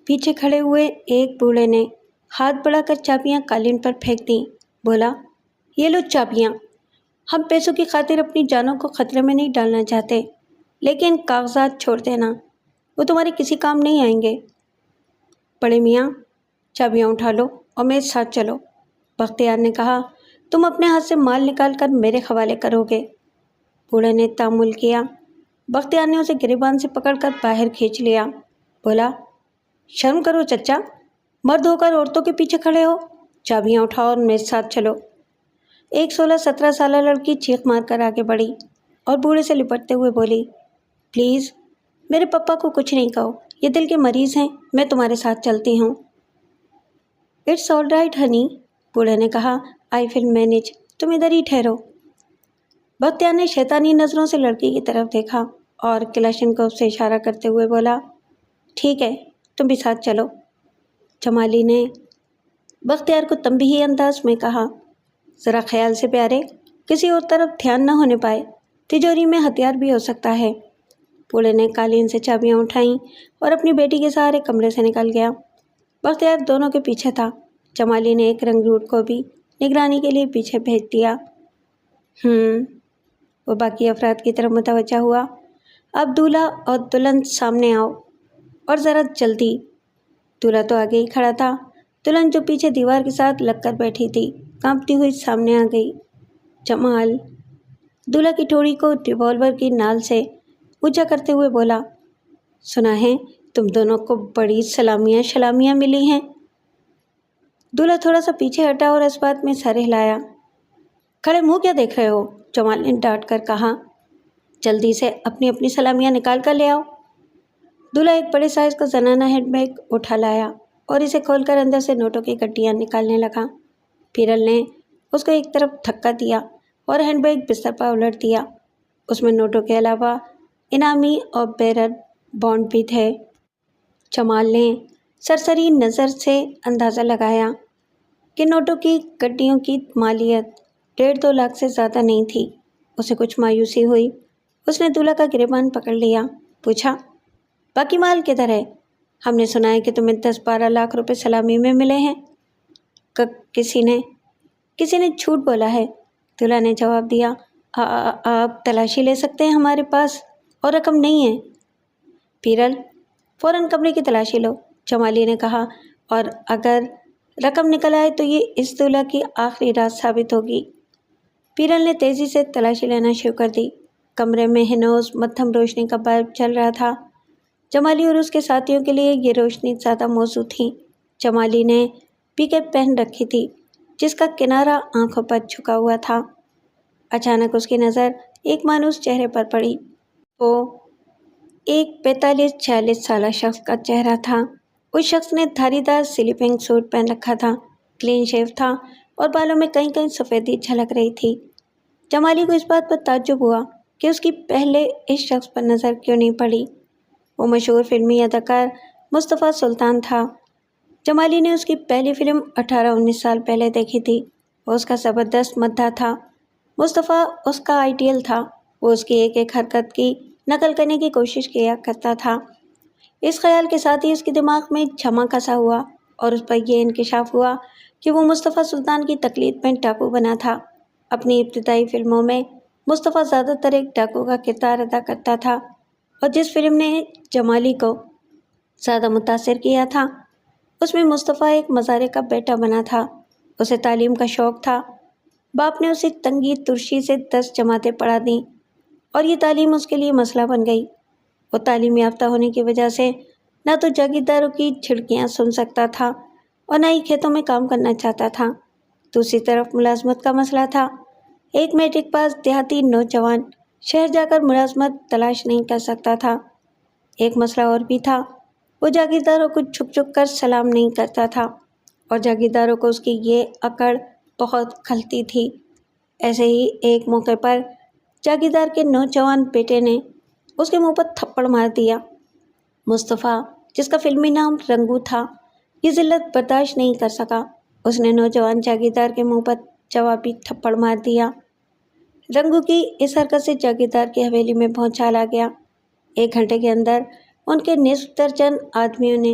پیچھے کھڑے ہوئے ایک بوڑھے نے ہاتھ بڑھا کر چابیاں قالین پر پھینک دیں۔ بولا، یہ لو چابیاں۔ ہم پیسوں کی خاطر اپنی جانوں کو خطرے میں نہیں ڈالنا چاہتے، لیکن کاغذات چھوڑ دینا، وہ تمہارے کسی کام نہیں آئیں گے۔ بڑے میاں، چابیاں اٹھا لو اور میرے ساتھ چلو، بختیار نے کہا۔ تم اپنے ہاتھ سے مال نکال کر میرے حوالے کرو گے۔ بوڑھے نے تامل کیا۔ بختیار نے اسے گریبان سے پکڑ کر باہر کھینچ لیا۔ بولا، شرم کرو چچا، مرد ہو کر عورتوں کے پیچھے کھڑے ہو، چابیاں اٹھاؤ اور میرے ساتھ چلو۔ ایک 16-17 سالہ لڑکی چیخ مار کر آگے بڑھی اور بوڑھے سے لپٹتے ہوئے بولی، پلیز میرے پپا کو کچھ نہیں کہو، یہ دل کے مریض ہیں، میں تمہارے ساتھ چلتی ہوں۔ اٹس آل رائٹ ہنی، بوڑھے نے کہا، آئی ول مینیج، تم ادھر ہی ٹھہرو۔ بختیار نے شیطانی نظروں سے لڑکی کی طرف دیکھا اور کلاشنکوف سے اشارہ کرتے ہوئے بولا، ٹھیک ہے، تم بھی ساتھ چلو۔ جمالی نے بختیار کو تنبیہی انداز میں کہا، ذرا خیال سے پیارے، کسی اور طرف دھیان نہ ہونے پائے، تجوری میں ہتھیار بھی ہو سکتا ہے۔ بوڑھے نے قالین سے چابیاں اٹھائیں اور اپنی بیٹی کے سہارے کمرے سے نکل گیا۔ بختیار دونوں کے پیچھے تھا۔ جمالی نے ایک رنگروٹ کو بھی نگرانی کے لیے پیچھے بھیج دیا۔ وہ باقی افراد کی طرف متوجہ ہوا۔ اب دولہا اور دلہن سامنے آؤ، اور ذرا جلدی۔ دولہا تو آگے ہی کھڑا تھا، دلہن جو پیچھے دیوار کے ساتھ لگ کر بیٹھی تھی کانپتی ہوئی سامنے آ گئی۔ جمال، دولہا کی ٹھوڑی کو ریوالور کی نال سے اونچا کرتے ہوئے بولا، سنا ہے تم دونوں کو بڑی سلامیاں ملی ہیں۔ دولہا تھوڑا سا پیچھے ہٹا اور اس بات میں سر ہلایا۔ کھڑے منہ کیا دیکھ رہے ہو؟ جمال نے ڈانٹ کر کہا، جلدی سے اپنی سلامیاں نکال کر لے آؤ۔ دولہا ایک بڑے سائز کا زنانہ ہینڈ بیگ اٹھا لایا اور اسے کھول کر اندر سے نوٹوں کی گڈیاں نکالنے لگا۔ پیرل نے اس کو ایک طرف دھکا دیا اور ہینڈ بیگ بستر پر الٹ دیا۔ اس میں نوٹوں کے علاوہ انعامی اور بیرر بانڈ بھی تھے۔ جمال نے سرسری نظر سے اندازہ لگایا کہ نوٹوں کی گڈیوں کی مالیت 1.5-2 لاکھ سے زیادہ نہیں تھی۔ اسے کچھ مایوسی ہوئی۔ اس نے دولہا کا گریبان پکڑ لیا، پوچھا، باقی مال کدھر ہے؟ ہم نے سنا ہے کہ تمہیں 10-12 لاکھ روپے سلامی میں ملے ہیں۔ کسی نے جھوٹ بولا ہے، دولہا نے جواب دیا۔ آپ تلاشی لے سکتے ہیں، ہمارے پاس اور رقم نہیں ہے۔ پیرل، فوراً کمرے کی تلاشی لو، جمالی نے کہا، اور اگر رقم نکل آئے تو یہ اس دولہا کی آخری رات ثابت ہوگی۔ پیرل نے تیزی سے تلاشی لینا شروع کر دی۔ کمرے میں ہنوز مدھم روشنی کا بلب چل رہا تھا۔ جمالی اور اس کے ساتھیوں کے لیے یہ روشنی زیادہ موزوں تھی۔ جمالی نے پی کیپ پہن رکھی تھی جس کا کنارہ آنکھوں پر جھکا ہوا تھا۔ اچانک اس کی نظر ایک مانوس چہرے پر پڑی۔ وہ ایک 45-46 سالہ شخص کا چہرہ تھا۔ اس شخص نے دھاری دار سلیپنگ سوٹ پہن رکھا تھا، کلین شیو تھا اور بالوں میں کہیں سفیدی جھلک رہی تھی۔ جمالی کو اس بات پر تعجب ہوا کہ اس کی پہلے اس شخص پر نظر کیوں نہیں پڑی۔ وہ مشہور فلمی اداکار مصطفیٰ سلطان تھا۔ جمالی نے اس کی پہلی فلم 18-19 سال پہلے دیکھی تھی۔ وہ اس کا زبردست مداح تھا۔ مصطفیٰ اس کا آئیڈیل تھا۔ وہ اس کی ایک ایک حرکت کی نقل کرنے کی کوشش کیا کرتا تھا۔ اس خیال کے ساتھ ہی اس کے دماغ میں جھما کھسا ہوا اور اس پر یہ انکشاف ہوا کہ وہ مصطفیٰ سلطان کی تقلید میں ڈاکو بنا تھا۔ اپنی ابتدائی فلموں میں مصطفیٰ زیادہ تر ایک ڈاکو کا کردار ادا کرتا تھا، اور جس فلم نے جمالی کو زیادہ متاثر کیا تھا اس میں مصطفیٰ ایک مزارے کا بیٹا بنا تھا۔ اسے تعلیم کا شوق تھا۔ باپ نے اسے تنگی ترشی سے 10 جماعتیں پڑھا دیں اور یہ تعلیم اس کے لیے مسئلہ بن گئی۔ وہ تعلیم یافتہ ہونے کی وجہ سے نہ تو جاگیرداروں کی جھڑکیاں سن سکتا تھا اور نہ ہی کھیتوں میں کام کرنا چاہتا تھا۔ دوسری طرف ملازمت کا مسئلہ تھا۔ ایک میٹرک پاس دیہاتی نوجوان شہر جا کر ملازمت تلاش نہیں کر سکتا تھا۔ ایک مسئلہ اور بھی تھا، وہ جاگیرداروں کو جھک جھک کر سلام نہیں کرتا تھا اور جاگیرداروں کو اس کی یہ اکڑ بہت کھلتی تھی۔ ایسے ہی ایک موقع پر جاگیردار کے نوجوان بیٹے نے اس کے منہ پر تھپڑ مار دیا۔ مصطفیٰ، جس کا فلمی نام رنگو تھا، یہ ذلت برداشت نہیں کر سکا۔ اس نے نوجوان جاگیردار کے منہ پر جوابی تھپڑ مار دیا۔ رنگو کی اس حرکت سے جاگیردار کی حویلی میں بھونچال آ گیا۔ 1 گھنٹے کے اندر ان کے نصف درجن آدمیوں نے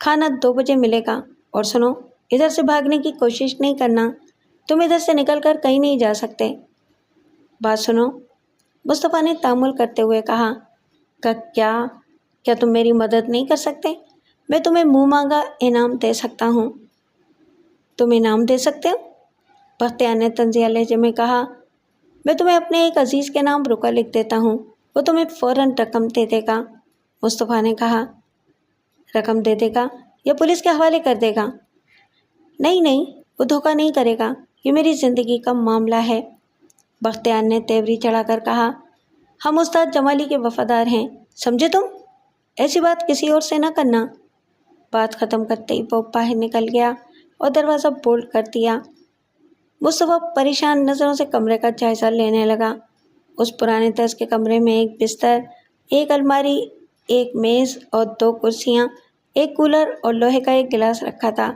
کھانا 2 بجے ملے گا، اور سنو، ادھر سے بھاگنے کی کوشش نہیں کرنا، تم ادھر سے نکل کر کہیں نہیں جا سکتے۔ بات سنو، مصطفیٰ نے تامل کرتے ہوئے کہا۔ کیا تم میری مدد نہیں کر سکتے؟ میں تمہیں منہ مانگا انعام دے سکتا ہوں۔ تم انعام دے سکتے ہو؟ بختیار نے طنزیہ لہجے میں کہا۔ میں تمہیں اپنے ایک عزیز کے نام روکا لکھ دیتا ہوں، وہ تمہیں فوراً رقم دے دے گا۔ مصطفیٰ نے کہا۔ رقم دے دے گا یا پولیس کے حوالے کر دے گا؟ نہیں، وہ دھوکہ نہیں کرے گا، یہ میری زندگی کا معاملہ ہے، بختیار نے تیوری چڑھا کر کہا۔ ہم استاد جمالی کے وفادار ہیں، سمجھے تم؟ ایسی بات کسی اور سے نہ کرنا۔ بات ختم کرتے ہی وہ باہر نکل گیا اور دروازہ بولٹ کر دیا۔ مصطفیٰ پریشان نظروں سے کمرے کا جائزہ لینے لگا۔ اس پرانے طرز کے کمرے میں ایک بستر، ایک الماری، ایک میز اور 2 کرسیاں، ایک کولر اور لوہے کا ایک گلاس رکھا تھا۔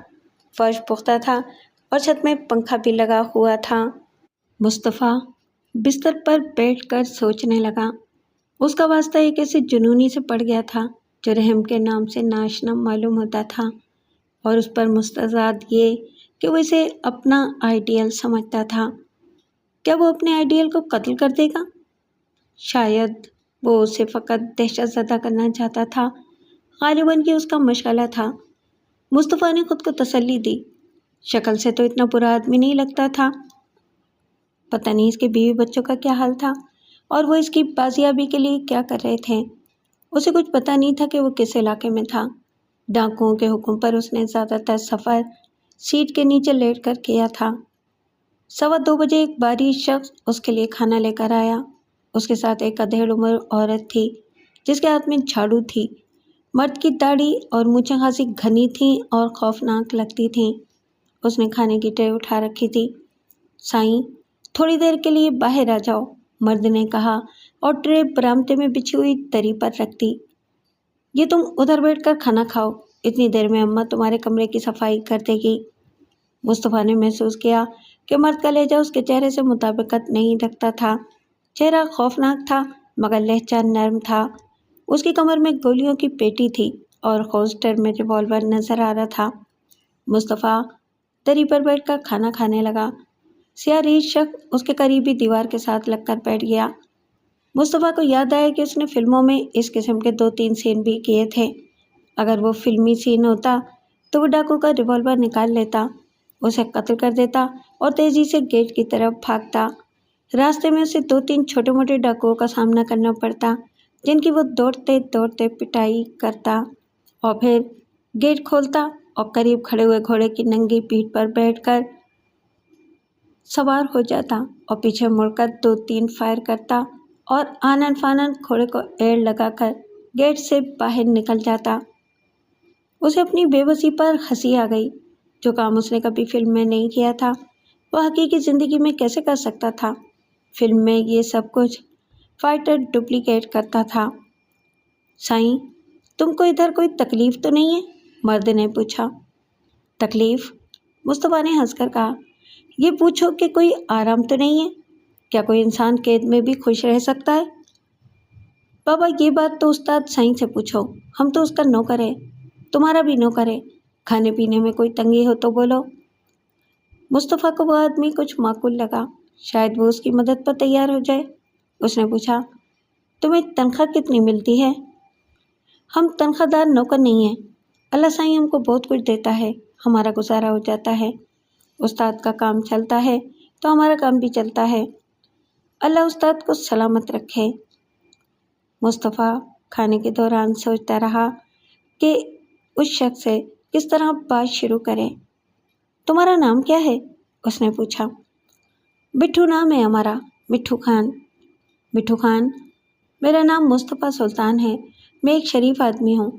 فرش پختہ تھا اور چھت میں پنکھا بھی لگا ہوا تھا۔ مصطفیٰ بستر پر بیٹھ کر سوچنے لگا۔ اس کا واسطہ ایک ایسے جنونی سے پڑ گیا تھا جو رحم کے نام سے ناشنا معلوم ہوتا تھا، اور اس پر مستضاد یہ کہ وہ اسے اپنا آئیڈیل سمجھتا تھا۔ کیا وہ اپنے آئیڈیل کو قتل کر دے گا؟ شاید وہ اسے فقط دہشت زدہ کرنا چاہتا تھا، غالباً کہ اس کا مشغلہ تھا۔ مصطفیٰ نے خود کو تسلی دی، شکل سے تو اتنا برا آدمی نہیں لگتا تھا۔ پتہ نہیں اس کے بیوی بچوں کا کیا حال تھا، اور وہ اس کی بازیابی کے لیے کیا کر رہے تھے۔ اسے کچھ پتہ نہیں تھا کہ وہ کس علاقے میں تھا۔ ڈاکوؤں کے حکم پر اس نے زیادہ تر سفر سیٹ کے نیچے لیٹ کر کیا تھا۔ 2:15 بجے ایک باریک شخص اس کے لیے کھانا لے کر آیا۔ اس کے ساتھ ایک ادھیڑ عمر عورت تھی جس کے ہاتھ میں جھاڑو تھی۔ مرد کی داڑھی اور مونچھیں خاصی گھنی تھیں اور خوفناک لگتی تھیں۔ اس نے کھانے کی ٹرے اٹھا رکھی تھی۔ سائیں، تھوڑی دیر کے لیے باہر آ جاؤ، مرد نے کہا اور ٹرے برآمدے میں بچھی ہوئی دری پر رکھ دی۔ یہ تم ادھر بیٹھ کر کھانا کھاؤ، اتنی دیر میں اماں تمہارے کمرے کی صفائی کر دے گی۔ مصطفیٰ نے محسوس کیا کہ مرد کا لہجہ اس کے چہرے سے مطابقت نہیں رکھتا تھا۔ چہرہ خوفناک تھا مگر لہجہ نرم تھا۔ اس کی کمر میں گولیوں کی پیٹی تھی اور ہولسٹر میں ریوالور نظر آ رہا تھا۔ مصطفیٰ دری پر بیٹھ کر کھانا کھانے لگا۔ سیاہ ریش شخص اس کے قریبی دیوار کے ساتھ لگ کر بیٹھ گیا۔ مصطفیٰ کو یاد آیا کہ اس نے فلموں میں اس قسم کے 2-3 سین بھی کیے تھے۔ اگر وہ فلمی سین ہوتا تو وہ ڈاکو کا ریوالور نکال لیتا، اسے قتل کر دیتا اور تیزی سے گیٹ کی طرف بھاگتا۔ راستے میں اسے 2-3 چھوٹے موٹے ڈاکوؤں کا سامنا کرنا پڑتا جن کی وہ دوڑتے دوڑتے پٹائی کرتا، اور پھر گیٹ کھولتا اور قریب کھڑے ہوئے گھوڑے کی ننگی پیٹھ پر بیٹھ کر سوار ہو جاتا اور پیچھے مڑ کر 2-3 فائر کرتا اور آنن فانن گھوڑے کو ایڑ لگا کر گیٹ سے باہر نکل جاتا۔ اسے اپنی بے بسی پر ہنسی آ گئی۔ جو کام اس نے کبھی فلم میں نہیں کیا تھا وہ حقیقی زندگی میں کیسے کر سکتا تھا؟ فلم میں یہ سب کچھ فائٹر ڈپلیکیٹ کرتا تھا۔ سائیں، تم کو ادھر کوئی تکلیف تو نہیں ہے؟ مرد نے پوچھا۔ تکلیف؟ مصطفیٰ نے ہنس کر کہا۔ یہ پوچھو کہ کوئی آرام تو نہیں ہے؟ کیا کوئی انسان قید میں بھی خوش رہ سکتا ہے؟ بابا، یہ بات تو استاد سائیں سے پوچھو، ہم تو اس کا نوکر ہے، تمہارا بھی نوکر ہے، کھانے پینے میں کوئی تنگی ہو تو بولو۔ مصطفیٰ کو وہ آدمی کچھ معقول لگا، شاید وہ اس کی مدد پر تیار ہو جائے۔ اس نے پوچھا، تمہیں تنخواہ کتنی ملتی ہے؟ ہم تنخواہ دار نوکر نہیں ہیں، اللہ سائیں ہم کو بہت کچھ دیتا ہے، ہمارا گزارا ہو جاتا ہے۔ استاد کا کام چلتا ہے تو ہمارا کام بھی چلتا ہے، اللہ استاد کو سلامت رکھے۔ مصطفیٰ کھانے کے دوران سوچتا رہا کہ اس شخص سے کس طرح بات شروع کرے۔ تمہارا نام کیا ہے؟ اس نے پوچھا۔ مٹھو نام ہے ہمارا، مٹھو خان۔ مٹھو خان، میرا نام مصطفیٰ سلطان ہے، میں ایک شریف آدمی ہوں،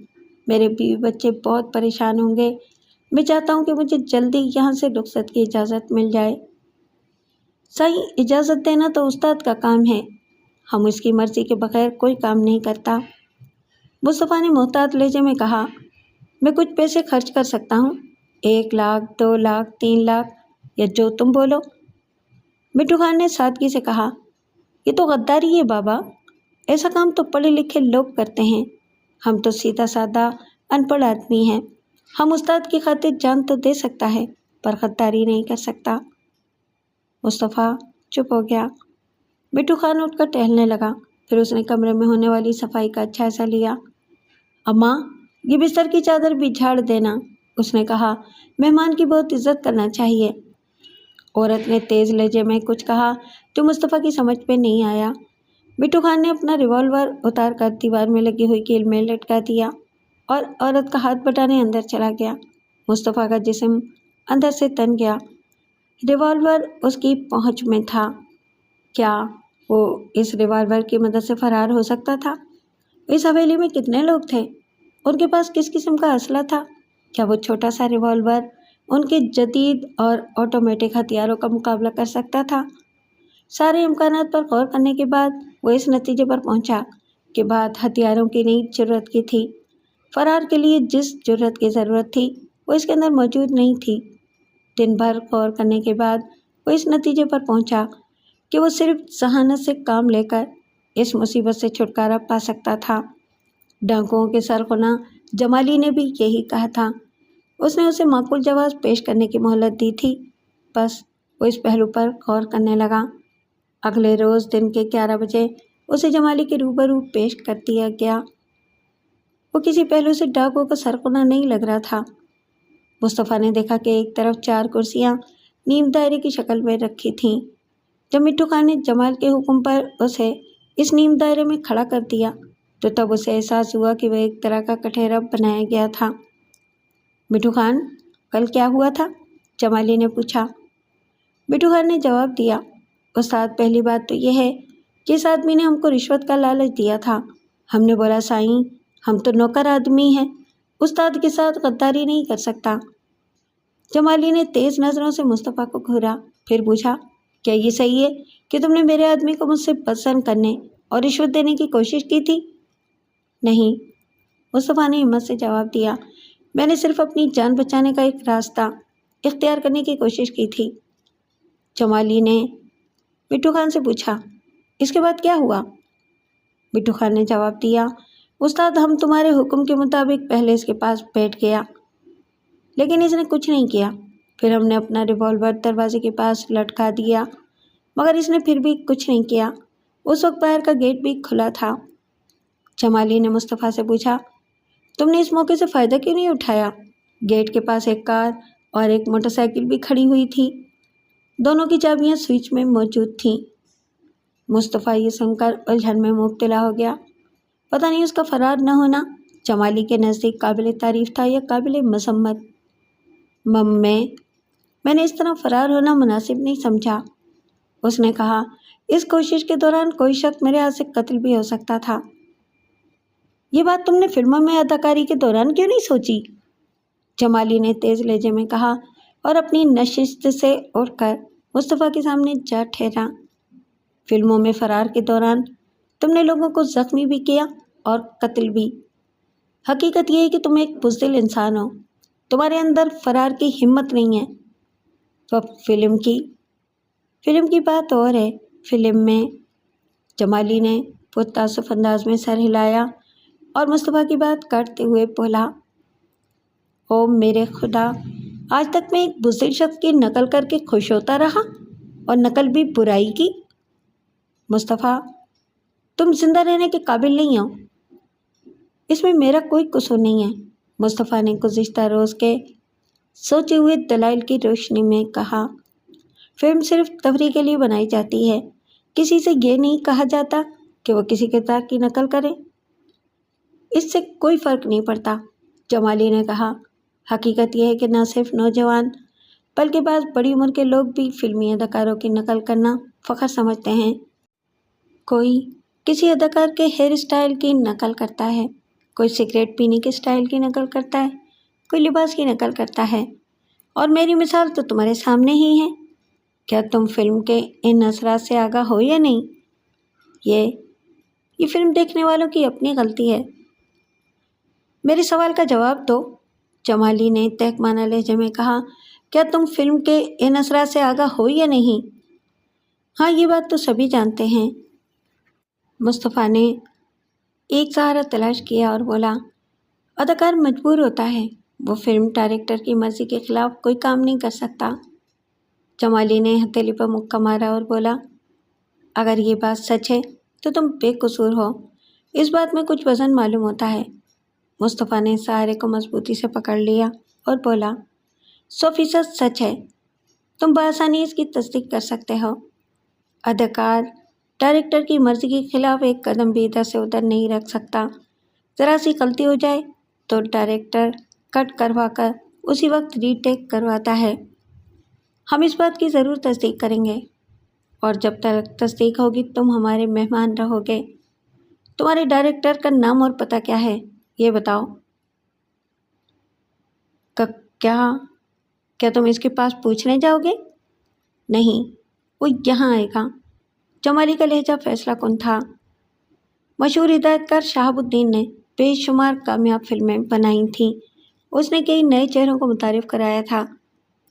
میرے بیوی بچے بہت پریشان ہوں گے، میں چاہتا ہوں کہ مجھے جلدی یہاں سے رخصت کی اجازت مل جائے۔ سائیں، اجازت دینا تو استاد کا کام ہے، ہم اس کی مرضی کے بغیر کوئی کام نہیں کرتا۔ مصطفیٰ نے محتاط لہجے میں کہا، میں کچھ پیسے خرچ کر سکتا ہوں، 1 لاکھ 2 لاکھ 3 لاکھ یا جو تم بولو۔ مٹھو خان نے سادگی سے کہا، یہ تو غداری ہے بابا، ایسا کام تو پڑھے لکھے لوگ کرتے ہیں، ہم تو سیدھا سادہ ان پڑھ آدمی ہیں، ہم استاد کی خاطر جان تو دے سکتا ہے پر غداری نہیں کر سکتا۔ مصطفیٰ چپ ہو گیا۔ مٹھو خان اٹھ کر ٹہلنے لگا۔ پھر اس نے کمرے میں ہونے والی صفائی کا اچھا سا لیا۔ اماں، یہ بستر کی چادر بھی جھاڑ دینا، اس نے کہا۔ مہمان کی بہت عزت کرنا چاہیے۔ عورت نے تیز لہجے میں کچھ کہا جو مصطفیٰ کی سمجھ میں نہیں آیا۔ مٹھو خان نے اپنا ریوالور اتار کر دیوار میں لگی ہوئی کیل میں لٹکا دیا اور عورت کا ہاتھ بٹانے اندر چلا گیا۔ مصطفیٰ کا جسم اندر سے تن گیا۔ ریوالور اس کی پہنچ میں تھا۔ کیا وہ اس ریوالور کی مدد سے فرار ہو سکتا تھا؟ اس حویلی میں کتنے لوگ تھے؟ ان کے پاس کس قسم کا اسلحہ تھا؟ کیا وہ چھوٹا سا ریوالور ان کے جدید اور آٹومیٹک ہتھیاروں کا مقابلہ کر سکتا تھا؟ سارے امکانات پر غور کرنے کے بعد وہ اس نتیجے پر پہنچا کہ بات ہتھیاروں کی نہیں، جرأت کی تھی۔ فرار کے لیے جس جرأت کی ضرورت تھی وہ اس کے اندر موجود نہیں تھی۔ دن بھر غور کرنے کے بعد وہ اس نتیجے پر پہنچا کہ وہ صرف ذہانت سے کام لے کر اس مصیبت سے چھٹکارا پا سکتا تھا۔ ڈاکوؤں کے سرغنہ جمالی نے بھی یہی کہا تھا۔ اس نے اسے معقول جواز پیش کرنے کی مہلت دی تھی، بس وہ اس پہلو پر غور کرنے لگا۔ اگلے روز دن کے 11 بجے اسے جمالی کے روبرو پیش کر دیا گیا۔ وہ کسی پہلو سے ڈاکوؤں کا سرغنہ نہیں لگ رہا تھا۔ مصطفیٰ نے دیکھا کہ ایک طرف 4 کرسیاں نیم دائرے کی شکل میں رکھی تھیں۔ جب مٹھو خان نے جمال کے حکم پر اسے اس نیم دائرے میں کھڑا کر دیا تو تب اسے احساس ہوا کہ وہ ایک طرح کا کٹہرا بنایا گیا تھا۔ مٹھو خان، کل کیا ہوا تھا؟ جمالی نے پوچھا۔ مٹھو خان نے جواب دیا، استاد، پہلی بات تو یہ ہے کہ اس آدمی نے ہم کو رشوت کا لالچ دیا تھا۔ ہم نے بولا، سائیں، ہم تو نوکر آدمی ہیں، استاد کے ساتھ غداری نہیں کر سکتا۔ جمالی نے تیز نظروں سے مصطفیٰ کو گھورا، پھر پوچھا، کیا یہ صحیح ہے کہ تم نے میرے آدمی کو مجھ سے پسند کرنے اور رشوت دینے کی کوشش کی تھی؟ نہیں، مصطفیٰ نے ہمت سے جواب دیا، میں نے صرف اپنی جان بچانے کا ایک راستہ اختیار کرنے کی کوشش کی تھی۔ جمالی نے مٹھو خان سے پوچھا، اس کے بعد کیا ہوا؟ مٹھو خان نے جواب دیا، استاد، ہم تمہارے حکم کے مطابق پہلے اس کے پاس بیٹھ گیا لیکن اس نے کچھ نہیں کیا۔ پھر ہم نے اپنا ریوالور دروازے کے پاس لٹکا دیا مگر اس نے پھر بھی کچھ نہیں کیا۔ اس وقت باہر کا گیٹ بھی کھلا تھا۔ جمالی نے مصطفیٰ سے پوچھا، تم نے اس موقع سے فائدہ کیوں نہیں اٹھایا؟ گیٹ کے پاس ایک کار اور ایک موٹر سائیکل بھی کھڑی ہوئی تھی، دونوں کی چابیاں سوئچ میں موجود تھیں۔ مصطفیٰ یہ سن کر الجھن میں مبتلا ہو گیا۔ پتہ نہیں اس کا فرار نہ ہونا جمالی کے نزدیک قابل تعریف تھا یا قابل مذمت۔ میں نے اس طرح فرار ہونا مناسب نہیں سمجھا، اس نے کہا۔ اس کوشش کے دوران کوئی شخص میرے ہاتھ سے قتل بھی ہو سکتا تھا۔ یہ بات تم نے فلموں میں اداکاری کے دوران کیوں نہیں سوچی؟ جمالی نے تیز لہجے میں کہا اور اپنی نشست سے اٹھ کر مصطفیٰ کے سامنے جا ٹھہرا۔ فلموں میں فرار کے دوران تم نے لوگوں کو زخمی بھی کیا اور قتل بھی۔ حقیقت یہ ہے کہ تم ایک بزدل انسان ہو، تمہارے اندر فرار کی ہمت نہیں ہے۔ تو اب فلم کی بات اور ہے۔ فلم میں جمالی نے پرتعصب انداز میں سر ہلایا اور مصطفیٰ کی بات کاٹتے ہوئے بولا، او میرے خدا، آج تک میں ایک بزدل شخص کی نقل کر کے خوش ہوتا رہا اور نقل بھی برائی کی۔ مصطفیٰ، تم زندہ رہنے کے قابل نہیں ہو، اس میں میرا کوئی قصور نہیں ہے، مصطفیٰ نے گزشتہ روز کے سوچے ہوئے دلائل کی روشنی میں کہا۔ فلم صرف تفریح کے لیے بنائی جاتی ہے، کسی سے یہ نہیں کہا جاتا کہ وہ کسی کردار کی نقل کرے۔ اس سے کوئی فرق نہیں پڑتا، جمالی نے کہا۔ حقیقت یہ ہے کہ نہ صرف نوجوان بلکہ بعض بڑی عمر کے لوگ بھی فلمی اداکاروں کی نقل کرنا فخر سمجھتے ہیں۔ کوئی کسی اداکار کے ہیئر اسٹائل کی نقل کرتا ہے، کوئی سگریٹ پینے کے اسٹائل کی نقل کرتا ہے، کوئی لباس کی نقل کرتا ہے، اور میری مثال تو تمہارے سامنے ہی ہے۔ کیا تم فلم کے ان اثرات سے آگاہ ہو یا نہیں؟ یہ فلم دیکھنے والوں کی اپنی غلطی ہے۔ میرے سوال کا جواب دو، جمالی نے تحقیرانہ لہجے میں کہا۔ کیا تم فلم کے ان اثرات سے آگاہ ہو یا نہیں؟ ہاں، یہ بات تو سبھی جانتے ہیں۔ مصطفیٰ نے ایک سہارا تلاش کیا اور بولا، اداکار مجبور ہوتا ہے وہ فلم ڈائریکٹر کی مرضی کے خلاف کوئی کام نہیں کر سکتا۔ جمالی نے ہتھیلی پر مکہ مارا اور بولا، اگر یہ بات سچ ہے تو تم بے قصور ہو، اس بات میں کچھ وزن معلوم ہوتا ہے۔ مصطفیٰ نے سہارے کو مضبوطی سے پکڑ لیا اور بولا، 100% سچ ہے، تم بآسانی اس کی تصدیق کر سکتے ہو۔ اداکار ڈائریکٹر کی مرضی کے خلاف ایک قدم بھی ادھر سے ادھر نہیں رکھ سکتا۔ ذرا سی غلطی ہو جائے تو ڈائریکٹر کٹ کروا کر اسی وقت ری ٹیک کرواتا ہے۔ ہم اس بات کی ضرور تصدیق کریں گے، اور جب تک تصدیق ہوگی تم ہمارے مہمان رہو گے۔ تمہارے ڈائریکٹر کا نام اور پتہ کیا ہے یہ بتاؤ۔ کیا تم اس کے پاس پوچھنے جاؤ گے؟ نہیں، وہ یہاں آئے گا۔ جمالی کا لہجہ فیصلہ کن تھا۔ مشہور ہدایت کار شہاب الدین نے بے شمار کامیاب فلمیں بنائی تھیں۔ اس نے کئی نئے چہروں کو متعارف کرایا تھا،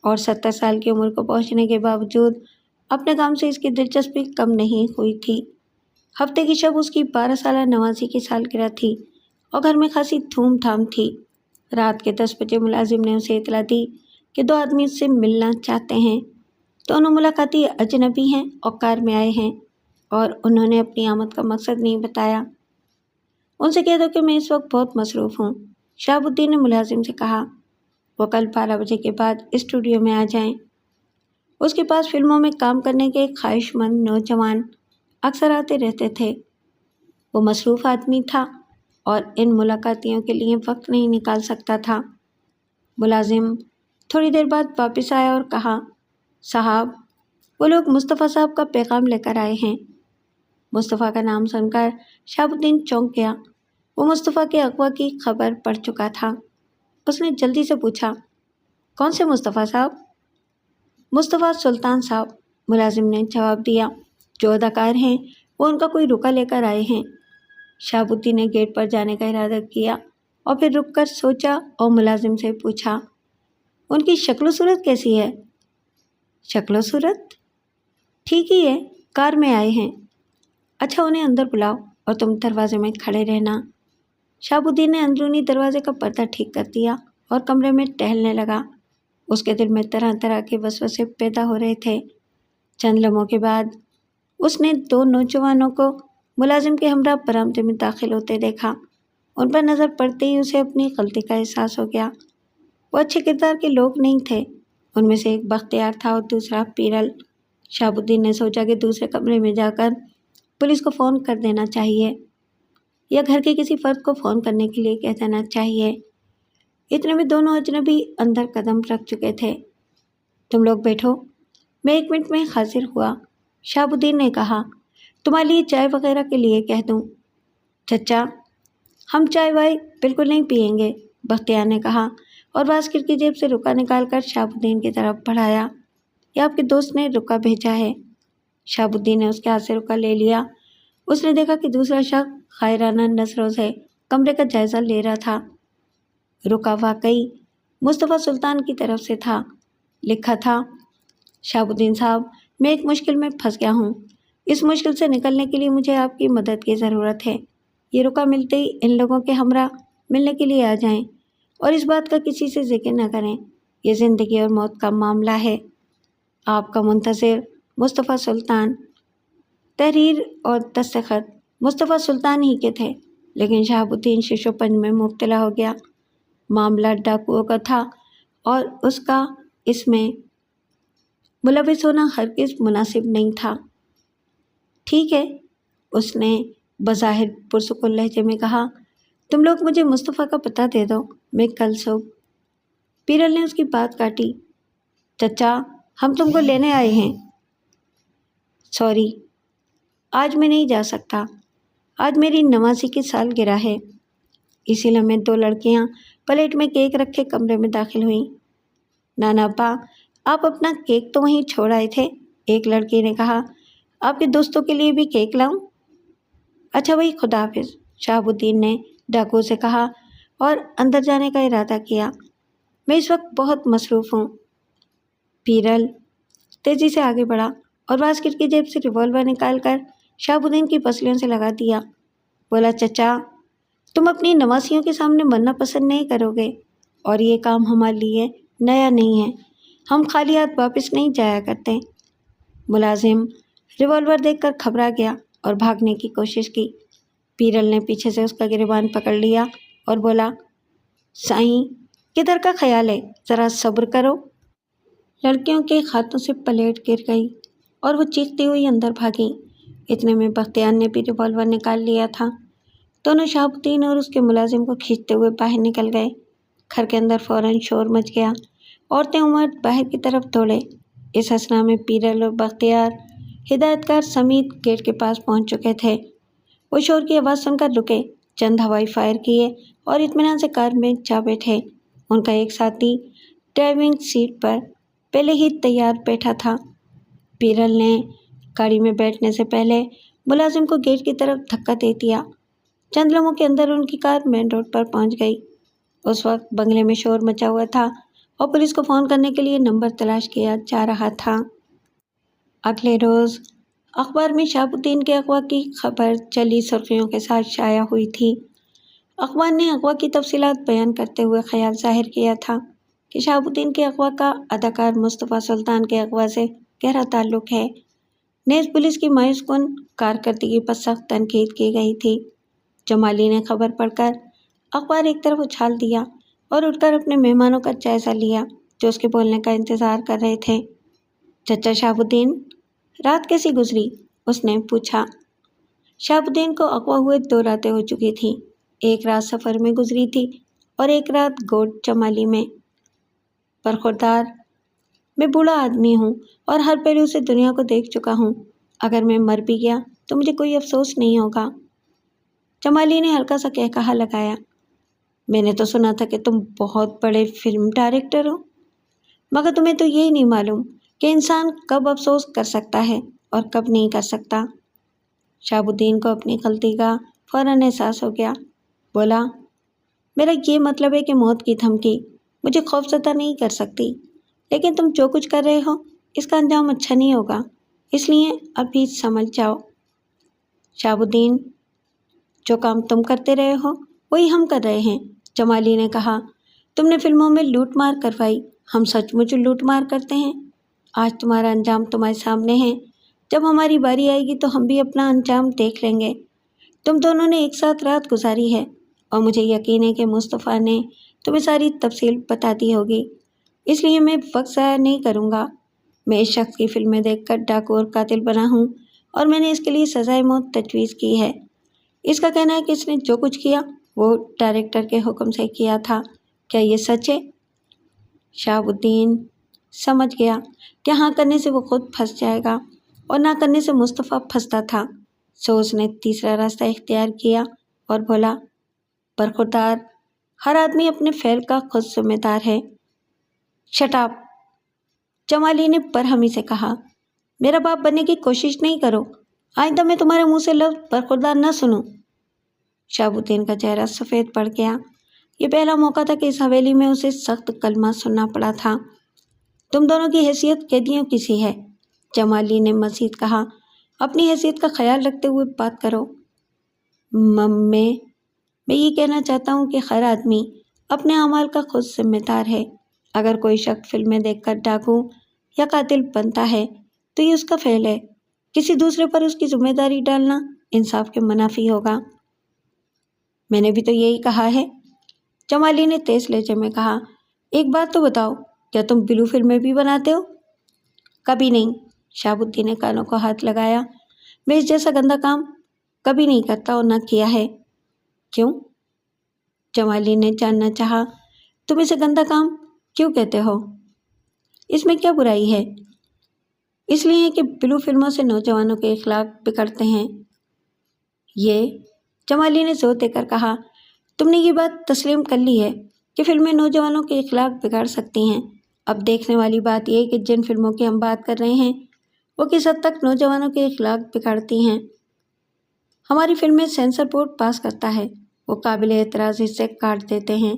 اور 70 سال کی عمر کو پہنچنے کے باوجود اپنے کام سے اس کی دلچسپی کم نہیں ہوئی تھی۔ ہفتے کی شب اس کی 12 سالہ نوازی کی سالگرہ تھی اور گھر میں خاصی دھوم دھام تھی۔ رات کے 10 بجے ملازم نے اسے اطلاع دی کہ 2 آدمی اس سے ملنا چاہتے ہیں۔ دونوں ملاقاتی اجنبی ہیں اور کار میں آئے ہیں، اور انہوں نے اپنی آمد کا مقصد نہیں بتایا۔ ان سے کہہ دو کہ میں اس وقت بہت مصروف ہوں، شہاب الدین نے ملازم سے کہا۔ وہ کل 12 بجے کے بعد اسٹوڈیو میں آ جائیں۔ اس کے پاس فلموں میں کام کرنے کے خواہش مند نوجوان اکثر آتے رہتے تھے۔ وہ مصروف آدمی تھا اور ان ملاقاتیوں کے لیے وقت نہیں نکال سکتا تھا۔ ملازم تھوڑی دیر بعد واپس آیا اور کہا، صاحب، وہ لوگ مصطفیٰ صاحب کا پیغام لے کر آئے ہیں۔ مصطفیٰ کا نام سن کر شہاب الدین چونک گیا۔ وہ مصطفیٰ کے اغوا کی خبر پڑ چکا تھا۔ اس نے جلدی سے پوچھا، کون سے مصطفیٰ صاحب؟ مصطفیٰ سلطان صاحب، ملازم نے جواب دیا۔ جو اداکار ہیں وہ ان کا کوئی رکا لے کر آئے ہیں۔ شہاب الدین نے گیٹ پر جانے کا ارادہ کیا اور پھر رک کر سوچا اور ملازم سے پوچھا، ان کی شکل و صورت کیسی ہے؟ شکل و صورت ٹھیک ہی ہے، کار میں آئے ہیں۔ اچھا، انہیں اندر بلاؤ اور تم دروازے میں کھڑے رہنا۔ شہاب الدین نے اندرونی دروازے کا پردہ ٹھیک کر دیا اور کمرے میں ٹہلنے لگا۔ اس کے دل میں طرح طرح کے وسوسے پیدا ہو رہے تھے۔ چند لمحوں کے بعد اس نے 2 نوجوانوں کو ملازم کے ہمراہ برآمدے میں داخل ہوتے دیکھا۔ ان پر نظر پڑتے ہی اسے اپنی غلطی کا احساس ہو گیا۔ وہ اچھے کردار کے لوگ نہیں تھے۔ ان میں سے ایک بختیار تھا اور دوسرا پیرل۔ شہاب الدین نے سوچا کہ دوسرے کمرے میں جا کر پولیس کو فون کر دینا چاہیے، یا گھر کے کسی فرد کو فون کرنے کے لیے کہہ دینا چاہیے۔ اتنے میں دونوں اجنبی اندر قدم رکھ چکے تھے۔ تم لوگ بیٹھو، میں 1 منٹ میں حاضر ہوا، شہاب الدین نے کہا۔ تمہارے لیے چائے وغیرہ کے لیے کہہ دوں؟ چچا، ہم چائے وائے بالکل نہیں پئیں گے، بختیار نے کہا، اور باسکٹ کی جیب سے رکا نکال کر شہاب الدین کی طرف بڑھایا۔ یہ آپ کے دوست نے رکا بھیجا ہے۔ شہاب الدین نے اس کے ہاتھ سے رکا لے لیا۔ اس نے دیکھا کہ دوسرا شخص خائرانہ نظروں سے کمرے کا جائزہ لے رہا تھا۔ رکا واقعی مصطفیٰ سلطان کی طرف سے تھا۔ لکھا تھا، شہاب الدین صاحب، میں ایک مشکل میں پھنس گیا ہوں۔ اس مشکل سے نکلنے کے لیے مجھے آپ کی مدد کی ضرورت ہے۔ یہ رکا ملتے ہی ان لوگوں کے ہمراہ ملنے کے لیے آ جائیں، اور اس بات کا کسی سے ذکر نہ کریں۔ یہ زندگی اور موت کا معاملہ ہے۔ آپ کا منتظر، مصطفیٰ سلطان۔ تحریر اور دستخط مصطفیٰ سلطان ہی کے تھے، لیکن شہاب الدین شش و پنج میں مبتلا ہو گیا۔ معاملہ ڈاکوؤں کا تھا اور اس کا اس میں ملوث ہونا ہرگز مناسب نہیں تھا۔ ٹھیک ہے، اس نے بظاہر پرسکون لہجے میں کہا، تم لوگ مجھے مصطفیٰ کا پتہ دے دو، میں کل صبح۔ پیرل نے اس کی بات کاٹی، چچا، ہم تم کو لینے آئے ہیں۔ سوری، آج میں نہیں جا سکتا، آج میری نوازی کی سالگرہ ہے۔ اسی لمحے 2 لڑکیاں پلیٹ میں کیک رکھے کمرے میں داخل ہوئیں۔ نانا ابا، آپ اپنا کیک تو وہیں چھوڑ آئے تھے، ایک لڑکی نے کہا۔ آپ کے دوستوں کے لیے بھی کیک لاؤں؟ اچھا بھائی، خدا حافظ، شہاب الدین نے ڈاکو سے کہا اور اندر جانے کا ارادہ کیا۔ میں اس وقت بہت مصروف ہوں۔ پیرل تیزی سے آگے بڑھا اور باسکٹ کی جیب سے ریوالور نکال کر شہاب الدین کی پسلیوں سے لگا دیا۔ بولا، چچا، تم اپنی نواسیوں کے سامنے مرنا پسند نہیں کرو گے۔ اور یہ کام ہمارے لیے نیا نہیں ہے، ہم خالی ہاتھ واپس نہیں جایا کرتے۔ ملازم ریوالور دیکھ کر گھبرا گیا اور بھاگنے کی کوشش کی۔ پیرل نے پیچھے سے اس کا گریبان پکڑ لیا اور بولا، سائیں کدھر کا خیال ہے، ذرا صبر کرو۔ لڑکیوں کے ہاتھوں سے پلیٹ گر گئی اور وہ چیختی ہوئی اندر بھاگی۔ اتنے میں بختیار نے بھی ریوالور نکال لیا تھا۔ دونوں شہاب الدین اور اس کے ملازم کو کھینچتے ہوئے باہر نکل گئے۔ گھر کے اندر فوراً شور مچ گیا۔ عورتیں و مرد باہر کی طرف دوڑے۔ اس اثنا میں پیرل اور بختیار ہدایت کار سمیت گیٹ کے پاس پہنچ چکے تھے۔ وہ شور کی آواز سن کر رکے، چند ہوائی فائر کیے اور اطمینان سے کار میں جا بیٹھے۔ ان کا ایک ساتھی ڈرائیونگ سیٹ پر پہلے ہی تیار بیٹھا تھا۔ پیرل نے گاڑی میں بیٹھنے سے پہلے ملازم کو گیٹ کی طرف دھکا دے دیا۔ چند لمحوں کے اندر ان کی کار مین روڈ پر پہنچ گئی۔ اس وقت بنگلے میں شور مچا ہوا تھا اور پولیس کو فون کرنے کے لیے نمبر تلاش کیا جا رہا تھا۔ اگلے روز اخبار میں شہاب الدین کے اغوا کی خبر جعلی سرخیوں کے ساتھ شائع ہوئی تھی۔ اخبار نے اغوا کی تفصیلات بیان کرتے ہوئے خیال ظاہر کیا تھا کہ شہاب الدین کے اغوا کا اداکار مصطفیٰ سلطان کے اغوا سے گہرا تعلق ہے۔ نیز پولیس کی مایوس کن کارکردگی پر سخت تنقید کی گئی تھی۔ جمالی نے خبر پڑھ کر اخبار ایک طرف اچھال دیا اور اٹھ کر اپنے مہمانوں کا جائزہ لیا جو اس کے بولنے کا انتظار کر رہے تھے۔ چچا شہاب الدین، رات کیسی گزری؟ اس نے پوچھا۔ شہاب الدین کو اغوا ہوئے 2 راتیں ہو چکی تھیں۔ ایک رات سفر میں گزری تھی اور ایک رات گوٹ جمالی میں۔ برخوردار، میں بوڑھا آدمی ہوں اور ہر پہلو سے دنیا کو دیکھ چکا ہوں۔ اگر میں مر بھی گیا تو مجھے کوئی افسوس نہیں ہوگا۔ جمالی نے ہلکا سا کہا لگایا، میں نے تو سنا تھا کہ تم بہت بڑے فلم ڈائریکٹر ہو، مگر تمہیں تو یہی نہیں معلوم کہ انسان کب افسوس کر سکتا ہے اور کب نہیں کر سکتا۔ شہاب الدین کو اپنی غلطی کا فوراً احساس ہو گیا۔ بولا، میرا یہ مطلب ہے کہ موت کی دھمکی مجھے خوفزدہ نہیں کر سکتی، لیکن تم جو کچھ کر رہے ہو اس کا انجام اچھا نہیں ہوگا، اس لیے ابھی سمجھ جاؤ۔ شہاب الدین، جو کام تم کرتے رہے ہو وہی ہم کر رہے ہیں۔ جمالی نے کہا، تم نے فلموں میں لوٹ مار کروائی، ہم سچ مچ لوٹ مار کرتے ہیں۔ آج تمہارا انجام تمہارے سامنے ہے، جب ہماری باری آئے گی تو ہم بھی اپنا انجام دیکھ لیں گے۔ تم دونوں نے ایک ساتھ رات گزاری ہے اور مجھے یقین ہے کہ مصطفیٰ نے تمہیں ساری تفصیل بتا دی ہوگی، اس لیے میں وقت ضائع نہیں کروں گا۔ میں اس شخص کی فلمیں دیکھ کر ڈاکو اور قاتل بنا ہوں اور میں نے اس کے لیے سزائے موت تجویز کی ہے۔ اس کا کہنا ہے کہ اس نے جو کچھ کیا وہ ڈائریکٹر کے حکم سے کیا تھا، کیا یہ سچ ہے؟ شہاب الدین سمجھ گیا کہ ہاں کرنے سے وہ خود پھنس جائے گا اور نہ کرنے سے مصطفیٰ پھنستا تھا، سو اس نے تیسرا راستہ اختیار کیا اور بولا، برخوردار، ہر آدمی اپنے فعل کا خود ذمہ دار ہے۔ Shut up! جمالی نے برہمی سے کہا، میرا باپ بننے کی کوشش نہیں کرو، آئندہ میں تمہارے منہ سے لفظ برخوردار نہ سنوں۔ شہاب الدین کا چہرہ سفید پڑ گیا۔ یہ پہلا موقع تھا کہ اس حویلی میں اسے سخت کلمہ سننا پڑا تھا۔ تم دونوں کی حیثیت قیدیوں کی سی ہے، جمالی نے مزید کہا، اپنی حیثیت کا خیال رکھتے ہوئے بات کرو۔ میں یہ کہنا چاہتا ہوں کہ ہر آدمی اپنے اعمال کا خود ذمہ دار ہے۔ اگر کوئی شخص فلمیں دیکھ کر ڈاکو یا قاتل بنتا ہے تو یہ اس کا فعل ہے، کسی دوسرے پر اس کی ذمہ داری ڈالنا انصاف کے منافی ہوگا۔ میں نے بھی تو یہی کہا ہے، جمالی نے تیز لہجے میں کہا۔ ایک بات تو بتاؤ، کیا تم بلو فلمیں بھی بناتے ہو؟ کبھی نہیں، شہاب الدین نے کانوں کو ہاتھ لگایا، میں اس جیسا گندا کام کبھی نہیں کرتا اور نہ کیا ہے۔ کیوں؟ جمالی نے جاننا چاہا، تم اسے گندا کام کیوں کہتے ہو؟ اس میں کیا برائی ہے؟ اس لیے کہ بلو فلموں سے نوجوانوں کے اخلاق بگڑتے ہیں۔ یہ جمالی نے زور دے کر کہا، تم نے یہ بات تسلیم کر لی ہے کہ فلمیں نوجوانوں کے اخلاق بگاڑ سکتی ہیں۔ اب دیکھنے والی بات یہ ہے کہ جن فلموں کی ہم بات کر رہے ہیں وہ کس حد تک نوجوانوں کے اخلاق بگاڑتی ہیں۔ ہماری فلمیں سینسر بورڈ پاس کرتا ہے، وہ قابل اعتراض حصے کاٹ دیتے ہیں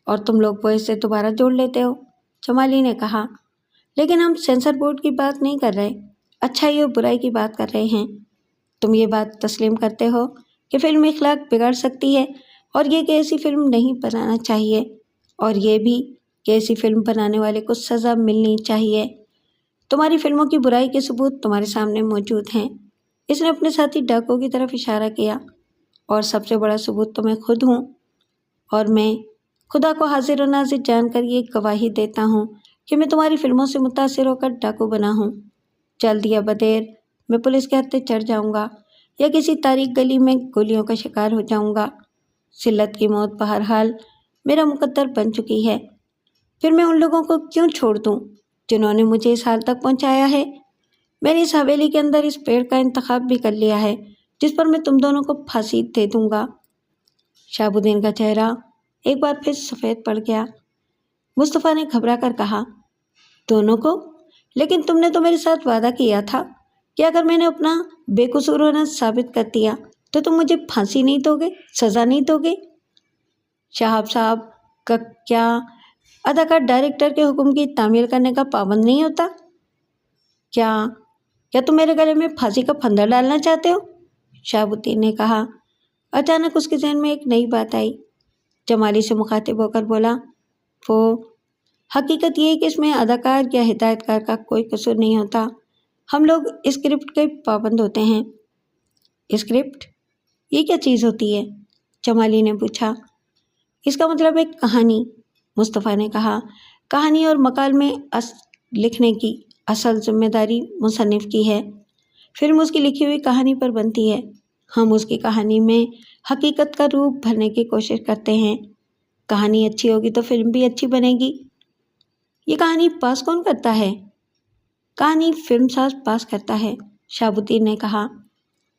اور تم لوگ وہ حصے دوبارہ جوڑ لیتے ہو، جمالی نے کہا۔ لیکن ہم سینسر بورڈ کی بات نہیں کر رہے، اچھائی اور برائی کی بات کر رہے ہیں۔ تم یہ بات تسلیم کرتے ہو کہ فلم اخلاق بگاڑ سکتی ہے اور یہ کہ ایسی فلم نہیں بنانا چاہیے۔ اور یہ بھی کہ ایسی فلم بنانے والے کو سزا ملنی چاہیے۔ تمہاری فلموں کی برائی کے ثبوت تمہارے سامنے موجود ہیں۔ اس نے اپنے ساتھی ڈاکو کی طرف اشارہ کیا۔ اور سب سے بڑا ثبوت تو میں خود ہوں، اور میں خدا کو حاضر و ناظر جان کر یہ گواہی دیتا ہوں کہ میں تمہاری فلموں سے متاثر ہو کر ڈاکو بنا ہوں۔ جلد یا بدیر میں پولیس کے ہتھے چڑھ جاؤں گا یا کسی تاریک گلی میں گولیوں کا شکار ہو جاؤں گا۔ ذلت کی موت بہرحال میرا مقدر بن چکی ہے۔ پھر میں ان لوگوں کو کیوں چھوڑ دوں جنہوں نے مجھے اس حال تک پہنچایا ہے؟ میں نے اس حویلی کے اندر اس پیڑ کا انتخاب بھی کر لیا ہے جس پر میں تم دونوں کو پھانسی دے دوں گا۔ شہاب الدین کا چہرہ ایک بار پھر سفید پڑ گیا۔ مصطفیٰ نے گھبرا کر کہا، دونوں کو؟ لیکن تم نے تو میرے ساتھ وعدہ کیا تھا کہ اگر میں نے اپنا بے قصور ہونا ثابت کر دیا تو تم مجھے پھانسی نہیں دو گے، سزا نہیں دو گے؟ شہاب صاحب کا کیا اداکار ڈائریکٹر کے حکم کی تعمیل کرنے کا پابند نہیں ہوتا؟ کیا تم میرے گلے میں پھانسی کا پھندر ڈالنا چاہتے ہو؟ شہاب الدین نے کہا۔ اچانک اس کے ذہن میں ایک نئی بات آئی۔ جمالی سے مخاطب ہو کر بولا، وہ حقیقت یہ ہے کہ اس میں اداکار یا ہدایت کار کا کوئی قصور نہیں ہوتا۔ ہم لوگ اسکرپٹ کے پابند ہوتے ہیں۔ اسکرپٹ؟ یہ کیا چیز ہوتی ہے؟ جمالی نے پوچھا۔ اس کا مطلب ہے کہانی، مصطفیٰ نے کہا۔ کہانی اور مقال میں لکھنے کی اصل ذمہ داری مصنف کی ہے۔ فلم اس کی لکھی ہوئی کہانی پر بنتی ہے۔ ہم اس کی کہانی میں حقیقت کا روپ بھرنے کی کوشش کرتے ہیں۔ کہانی اچھی ہوگی تو فلم بھی اچھی بنے گی۔ یہ کہانی پاس کون کرتا ہے؟ کہانی فلم ساز پاس کرتا ہے، شہاب الدین نے کہا۔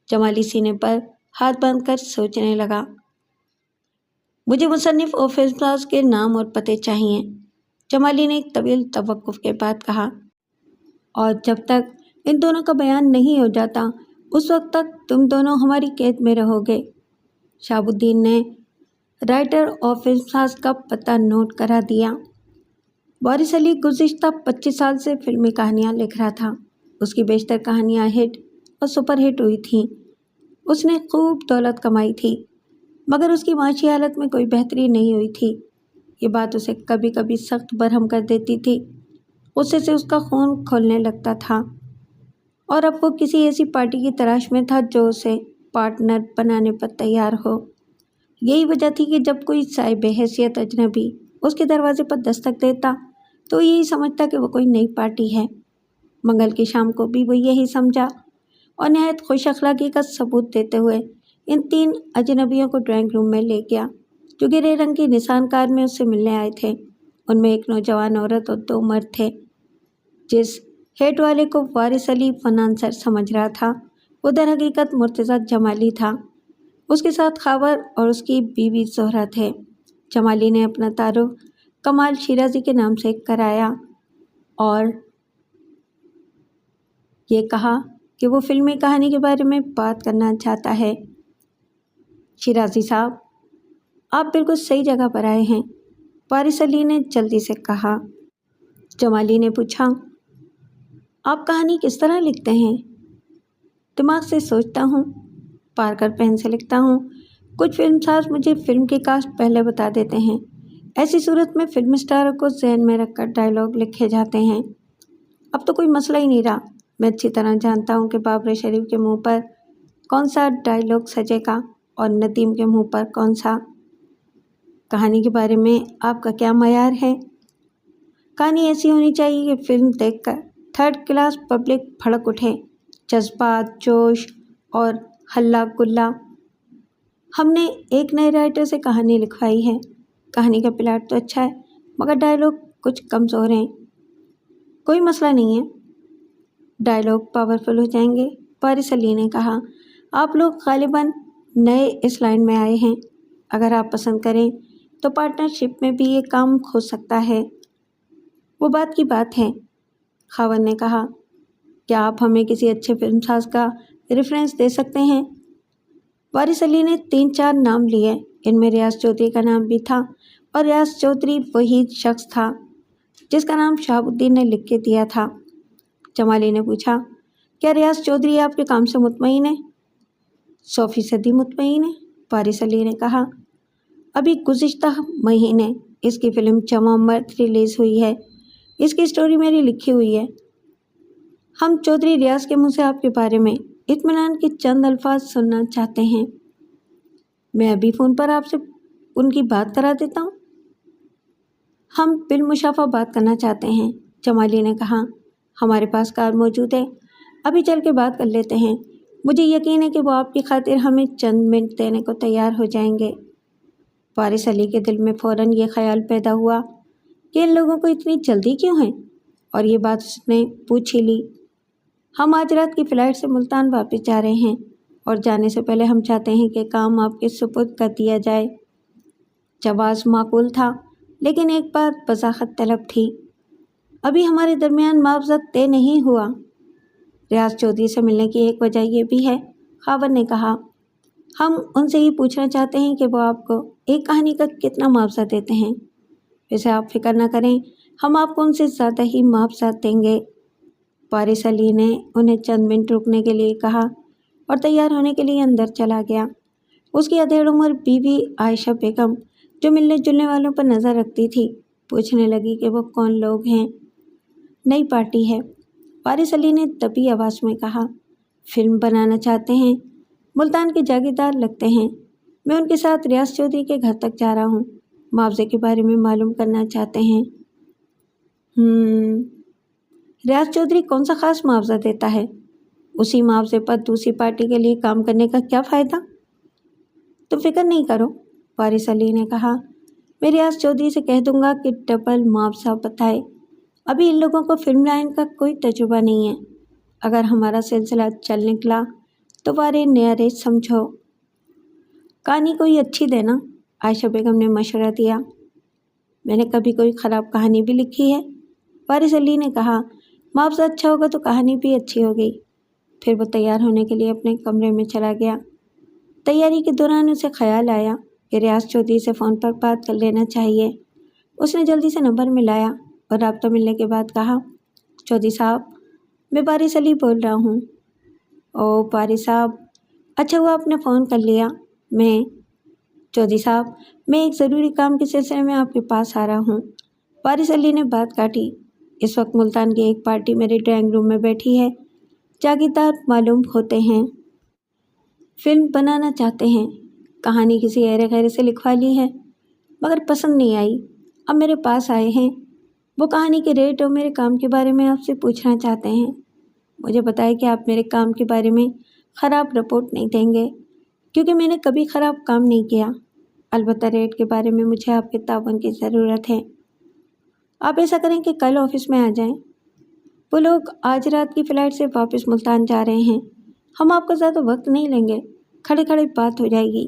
جمالی سینے پر ہاتھ باندھ کر سوچنے لگا۔ مجھے مصنف اور فلم ساز کے نام اور پتے چاہیے، جمالی نے ایک طویل توقف کے بعد کہا۔ اور جب تک ان دونوں کا بیان نہیں ہو جاتا اس وقت تک تم دونوں ہماری قید میں رہو گے۔ شہاب الدین نے رائٹر اور فلم ساز کا پتہ نوٹ کرا دیا۔ وارث علی گزشتہ 25 سال سے فلمی کہانیاں لکھ رہا تھا۔ اس کی بیشتر کہانیاں ہٹ اور سپر ہٹ ہوئی تھیں۔ اس نے خوب دولت کمائی تھی، مگر اس کی معاشی حالت میں کوئی بہتری نہیں ہوئی تھی۔ یہ بات اسے کبھی کبھی سخت برہم کر دیتی تھی۔ غصے سے اس کا خون کھولنے لگتا تھا، اور اب وہ کسی ایسی پارٹی کی تلاش میں تھا جو اسے پارٹنر بنانے پر تیار ہو۔ یہی وجہ تھی کہ جب کوئی صاحب حیثیت اجنبی اس کے دروازے پر دستک دیتا تو یہی سمجھتا کہ وہ کوئی نئی پارٹی ہے۔ منگل کی شام کو بھی وہ یہی سمجھا، اور نہایت خوش اخلاقی کا ثبوت دیتے ہوئے ان 3 اجنبیوں کو ڈرائنگ روم میں لے گیا جو گرے رنگ کی نسان کار میں اس سے ملنے آئے تھے۔ ان میں ایک نوجوان عورت اور 2 مرد تھے۔ جس ہیٹ والے کو وارث علی فنانسر سمجھ رہا تھا وہ در حقیقت مرتضیٰ جمالی تھا۔ اس کے ساتھ خاور اور اس کی بیوی زہرا تھے۔ جمالی نے اپنا تعارف کمال شیرازی کے نام سے کرایا اور یہ کہا کہ وہ فلمی کہانی کے بارے میں بات کرنا چاہتا ہے۔ شیرازی صاحب، آپ بالکل صحیح جگہ پر آئے ہیں، وارث علی نے جلدی سے کہا۔ جمالی نے پوچھا، آپ کہانی کس طرح لکھتے ہیں؟ دماغ سے سوچتا ہوں، پارکر پین سے لکھتا ہوں۔ کچھ فلم ساز مجھے فلم کی کاسٹ پہلے بتا دیتے ہیں۔ ایسی صورت میں فلم اسٹاروں کو ذہن میں رکھ کر ڈائیلاگ لکھے جاتے ہیں۔ اب تو کوئی مسئلہ ہی نہیں رہا۔ میں اچھی طرح جانتا ہوں کہ بابر شریف کے منہ پر کون سا ڈائیلاگ سجے گا اور ندیم کے منہ پر کون سا۔ کہانی کے بارے میں آپ کا کیا معیار ہے؟ کہانی ایسی ہونی چاہیے کہ فلم دیکھ کر 3rd کلاس پبلک بھڑک اٹھے، جذبات، جوش اور ہلا گلا۔ ہم نے ایک نئے رائٹر سے کہانی لکھوائی ہے۔ کہانی کا پلاٹ تو اچھا ہے مگر ڈائیلاگ کچھ کمزور ہیں۔ کوئی مسئلہ نہیں ہے، ڈائیلاگ پاورفل ہو جائیں گے، وارث علی نے کہا۔ آپ لوگ غالباً نئے اس لائن میں آئے ہیں۔ اگر آپ پسند کریں تو پارٹنرشپ میں بھی یہ کام ہو سکتا ہے۔ وہ بات کی بات ہے، خاور نے کہا۔ کیا آپ ہمیں کسی اچھے فلم ساز کا ریفرنس دے سکتے ہیں؟ وارث علی نے 3-4 نام لیے۔ ان میں ریاض چودھری کا نام بھی تھا، اور ریاض چودھری وہی شخص تھا جس کا نام شہاب الدین نے لکھ کے دیا تھا۔ جمالی نے پوچھا، کیا ریاض چودھری آپ کے کام سے مطمئن ہے؟ 100% مطمئن ہے، وارث علی نے کہا۔ ابھی گزشتہ مہینے اس کی فلم چما مرد ریلیز ہوئی ہے، اس کی سٹوری میری لکھی ہوئی ہے۔ ہم چودھری ریاض کے منہ سے آپ کے بارے میں اطمینان کے چند الفاظ سننا چاہتے ہیں۔ میں ابھی فون پر آپ سے ان کی بات کرا دیتا ہوں۔ ہم بالمشافہ بات کرنا چاہتے ہیں، جمالی نے کہا۔ ہمارے پاس کار موجود ہے، ابھی چل کے بات کر لیتے ہیں۔ مجھے یقین ہے کہ وہ آپ کی خاطر ہمیں چند منٹ دینے کو تیار ہو جائیں گے۔ وارث علی کے دل میں فوراً یہ خیال پیدا ہوا کہ ان لوگوں کو اتنی جلدی کیوں ہے، اور یہ بات اس نے پوچھ ہی لی۔ ہم آج رات کی فلائٹ سے ملتان واپس جا رہے ہیں، اور جانے سے پہلے ہم چاہتے ہیں کہ کام آپ کے سپرد کر دیا جائے۔ جواز معقول تھا، لیکن ایک بات وضاحت طلب تھی۔ ابھی ہمارے درمیان معاوضہ طے نہیں ہوا۔ ریاض چودھری سے ملنے کی ایک وجہ یہ بھی ہے، خاور نے کہا۔ ہم ان سے یہ پوچھنا چاہتے ہیں کہ وہ آپ کو ایک کہانی کا کتنا معاوضہ دیتے ہیں۔ ویسے آپ فکر نہ کریں، ہم آپ کو ان سے زیادہ ہی معاوضہ دیں گے۔ وارث علی نے انہیں چند منٹ رکنے کے لیے کہا اور تیار ہونے کے لیے اندر چلا گیا۔ اس کی ادھیڑ عمر بیوی عائشہ بیگم، جو ملنے جلنے والوں پر نظر رکھتی تھی، پوچھنے لگی کہ وہ کون لوگ ہیں۔ نئی پارٹی ہے، وارث علی نے دبی آواز میں کہا۔ فلم بنانا چاہتے ہیں، ملتان کے جاگیردار لگتے ہیں۔ میں ان کے ساتھ ریاض چودھری کے گھر تک جا رہا ہوں، معاوضے کے بارے میں معلوم کرنا چاہتے ہیں۔ ریاض چودھری کون سا خاص معاوضہ دیتا ہے؟ اسی معاوضے پر دوسری پارٹی کے لیے کام کرنے کا کیا فائدہ؟ تم فکر نہیں کرو، وارث علی نے کہا۔ میں ریاض چودھری سے کہہ دوں گا کہ ڈبل معاوضہ بتائے۔ ابھی ان لوگوں کو فلم لائن کا کوئی تجربہ نہیں ہے۔ اگر ہمارا سلسلہ چل نکلا تو وارے نیارے سمجھو۔ کہانی کوئی اچھی دینا، عائشہ بیگم نے مشورہ دیا۔ میں نے کبھی کوئی خراب کہانی بھی لکھی ہے، وارث علی نے کہا۔ معاوضہ اچھا ہوگا تو کہانی بھی اچھی ہوگی۔ پھر وہ تیار ہونے کے لیے اپنے کمرے میں چلا گیا۔ تیاری کے دوران اسے خیال آیا کہ ریاض چودھری سے فون پر بات کر لینا چاہیے۔ اس نے جلدی سے نمبر ملایا اور رابطہ ملنے کے بعد کہا، چودھری صاحب، میں وارث علی بول رہا ہوں۔ او وارث صاحب، اچھا ہوا آپ نے فون کر لیا۔ چودھری صاحب، میں ایک ضروری کام کے سلسلے میں آپ کے پاس آ رہا ہوں۔ وارث علی نے بات کاٹی۔ اس وقت ملتان کی ایک پارٹی میرے ڈرائنگ روم میں بیٹھی ہے، جاگیردار معلوم ہوتے ہیں، فلم بنانا چاہتے ہیں۔ کہانی کسی ایرے غیرے سے لکھوا لی ہے، مگر پسند نہیں آئی، اب میرے پاس آئے ہیں۔ وہ کہانی کے ریٹ اور میرے کام کے بارے میں آپ سے پوچھنا چاہتے ہیں۔ مجھے بتائے کہ آپ میرے کام کے بارے میں خراب رپورٹ نہیں دیں گے، کیونکہ میں نے کبھی خراب کام نہیں کیا۔ البتہ ریٹ کے بارے میں مجھے آپ کے تعاون کی ضرورت ہے۔ آپ ایسا کریں کہ کل آفس میں آ جائیں۔ وہ لوگ آج رات کی فلائٹ سے واپس ملتان جا رہے ہیں۔ ہم آپ کا زیادہ وقت نہیں لیں گے، کھڑے کھڑے بات ہو جائے گی۔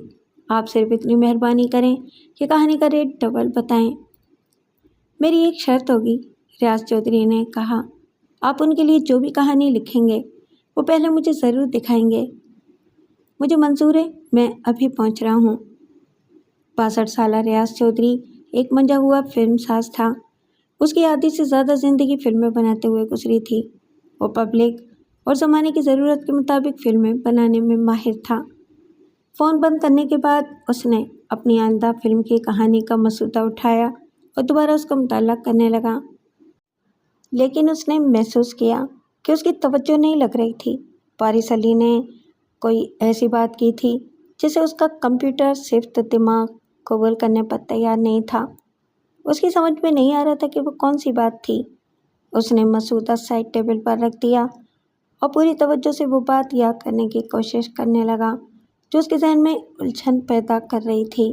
آپ صرف اتنی مہربانی کریں کہ کہانی کا ریٹ ڈبل بتائیں۔ میری ایک شرط ہوگی، ریاض چودھری نے کہا۔ آپ ان کے لیے جو بھی کہانی لکھیں گے وہ پہلے مجھے ضرور دکھائیں گے۔ مجھے منظور ہے، میں ابھی پہنچ رہا ہوں۔ 62 سالہ ریاض چودھری ایک منجا ہوا فلم ساز تھا۔ اس کی آدھی سے زیادہ زندگی فلمیں بناتے ہوئے گزری تھی۔ وہ پبلک اور زمانے کی ضرورت کے مطابق فلمیں بنانے میں ماہر تھا۔ فون بند کرنے کے بعد اس نے اپنی آئندہ فلم کی کہانی کا مسودہ اٹھایا اور دوبارہ اس کا مطالعہ کرنے لگا، لیکن اس نے محسوس کیا کہ اس کی توجہ نہیں لگ رہی تھی۔ وارث علی نے کوئی ایسی بات کی تھی جسے اس کا کمپیوٹر صرف دماغ قبول کرنے پر تیار نہیں تھا۔ اس کی سمجھ میں نہیں آ رہا تھا کہ وہ کون سی بات تھی۔ اس نے مسودہ سائڈ ٹیبل پر رکھ دیا اور پوری توجہ سے وہ بات یاد کرنے کی کوشش کرنے لگا جو اس کے ذہن میں الجھن پیدا کر رہی تھی۔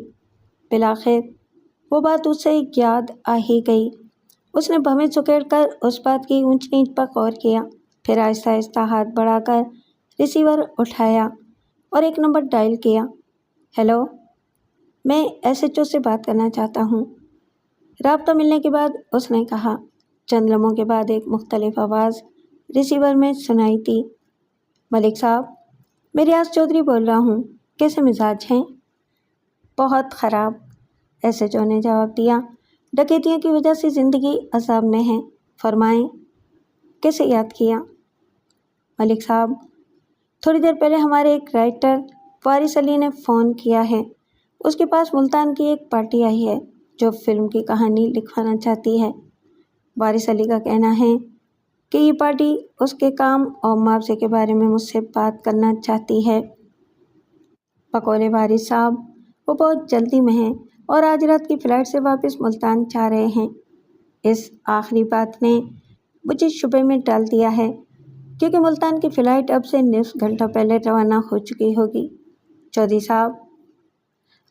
بالآخر وہ بات اسے یاد آ ہی گئی۔ اس نے بھویں سکیڑ کر اس بات کی اونچ نیچ پر غور کیا، پھر آہستہ آہستہ ہاتھ بڑھا کر ریسیور اٹھایا اور ایک نمبر ڈائل کیا۔ ہیلو، میں SHO سے بات کرنا چاہتا ہوں، رابطہ ملنے کے بعد اس نے کہا۔ چند لمحوں کے بعد ایک مختلف آواز ریسیور میں سنائی دی۔ ملک صاحب، میں ریاض چودھری بول رہا ہوں، کیسے مزاج ہیں؟ بہت خراب، SHO نے جواب دیا۔ ڈکیتیوں کی وجہ سے زندگی عذاب میں ہے، فرمائیں کیسے یاد کیا؟ ملک صاحب، تھوڑی دیر پہلے ہمارے ایک رائٹر وارث علی نے فون کیا ہے، اس کے پاس ملتان کی ایک پارٹی آئی ہے، جو فلم کی کہانی لکھوانا چاہتی ہے۔ وارث علی کا کہنا ہے کہ یہ پارٹی اس کے کام اور معاوضے کے بارے میں مجھ سے بات کرنا چاہتی ہے۔ بقول وارث صاحب، وہ بہت جلدی میں ہیں اور آج رات کی فلائٹ سے واپس ملتان جا رہے ہیں۔ اس آخری بات نے مجھے شبے میں ڈال دیا ہے، کیونکہ ملتان کی فلائٹ اب سے نصف گھنٹہ پہلے روانہ ہو چکی ہوگی۔ چودھری صاحب،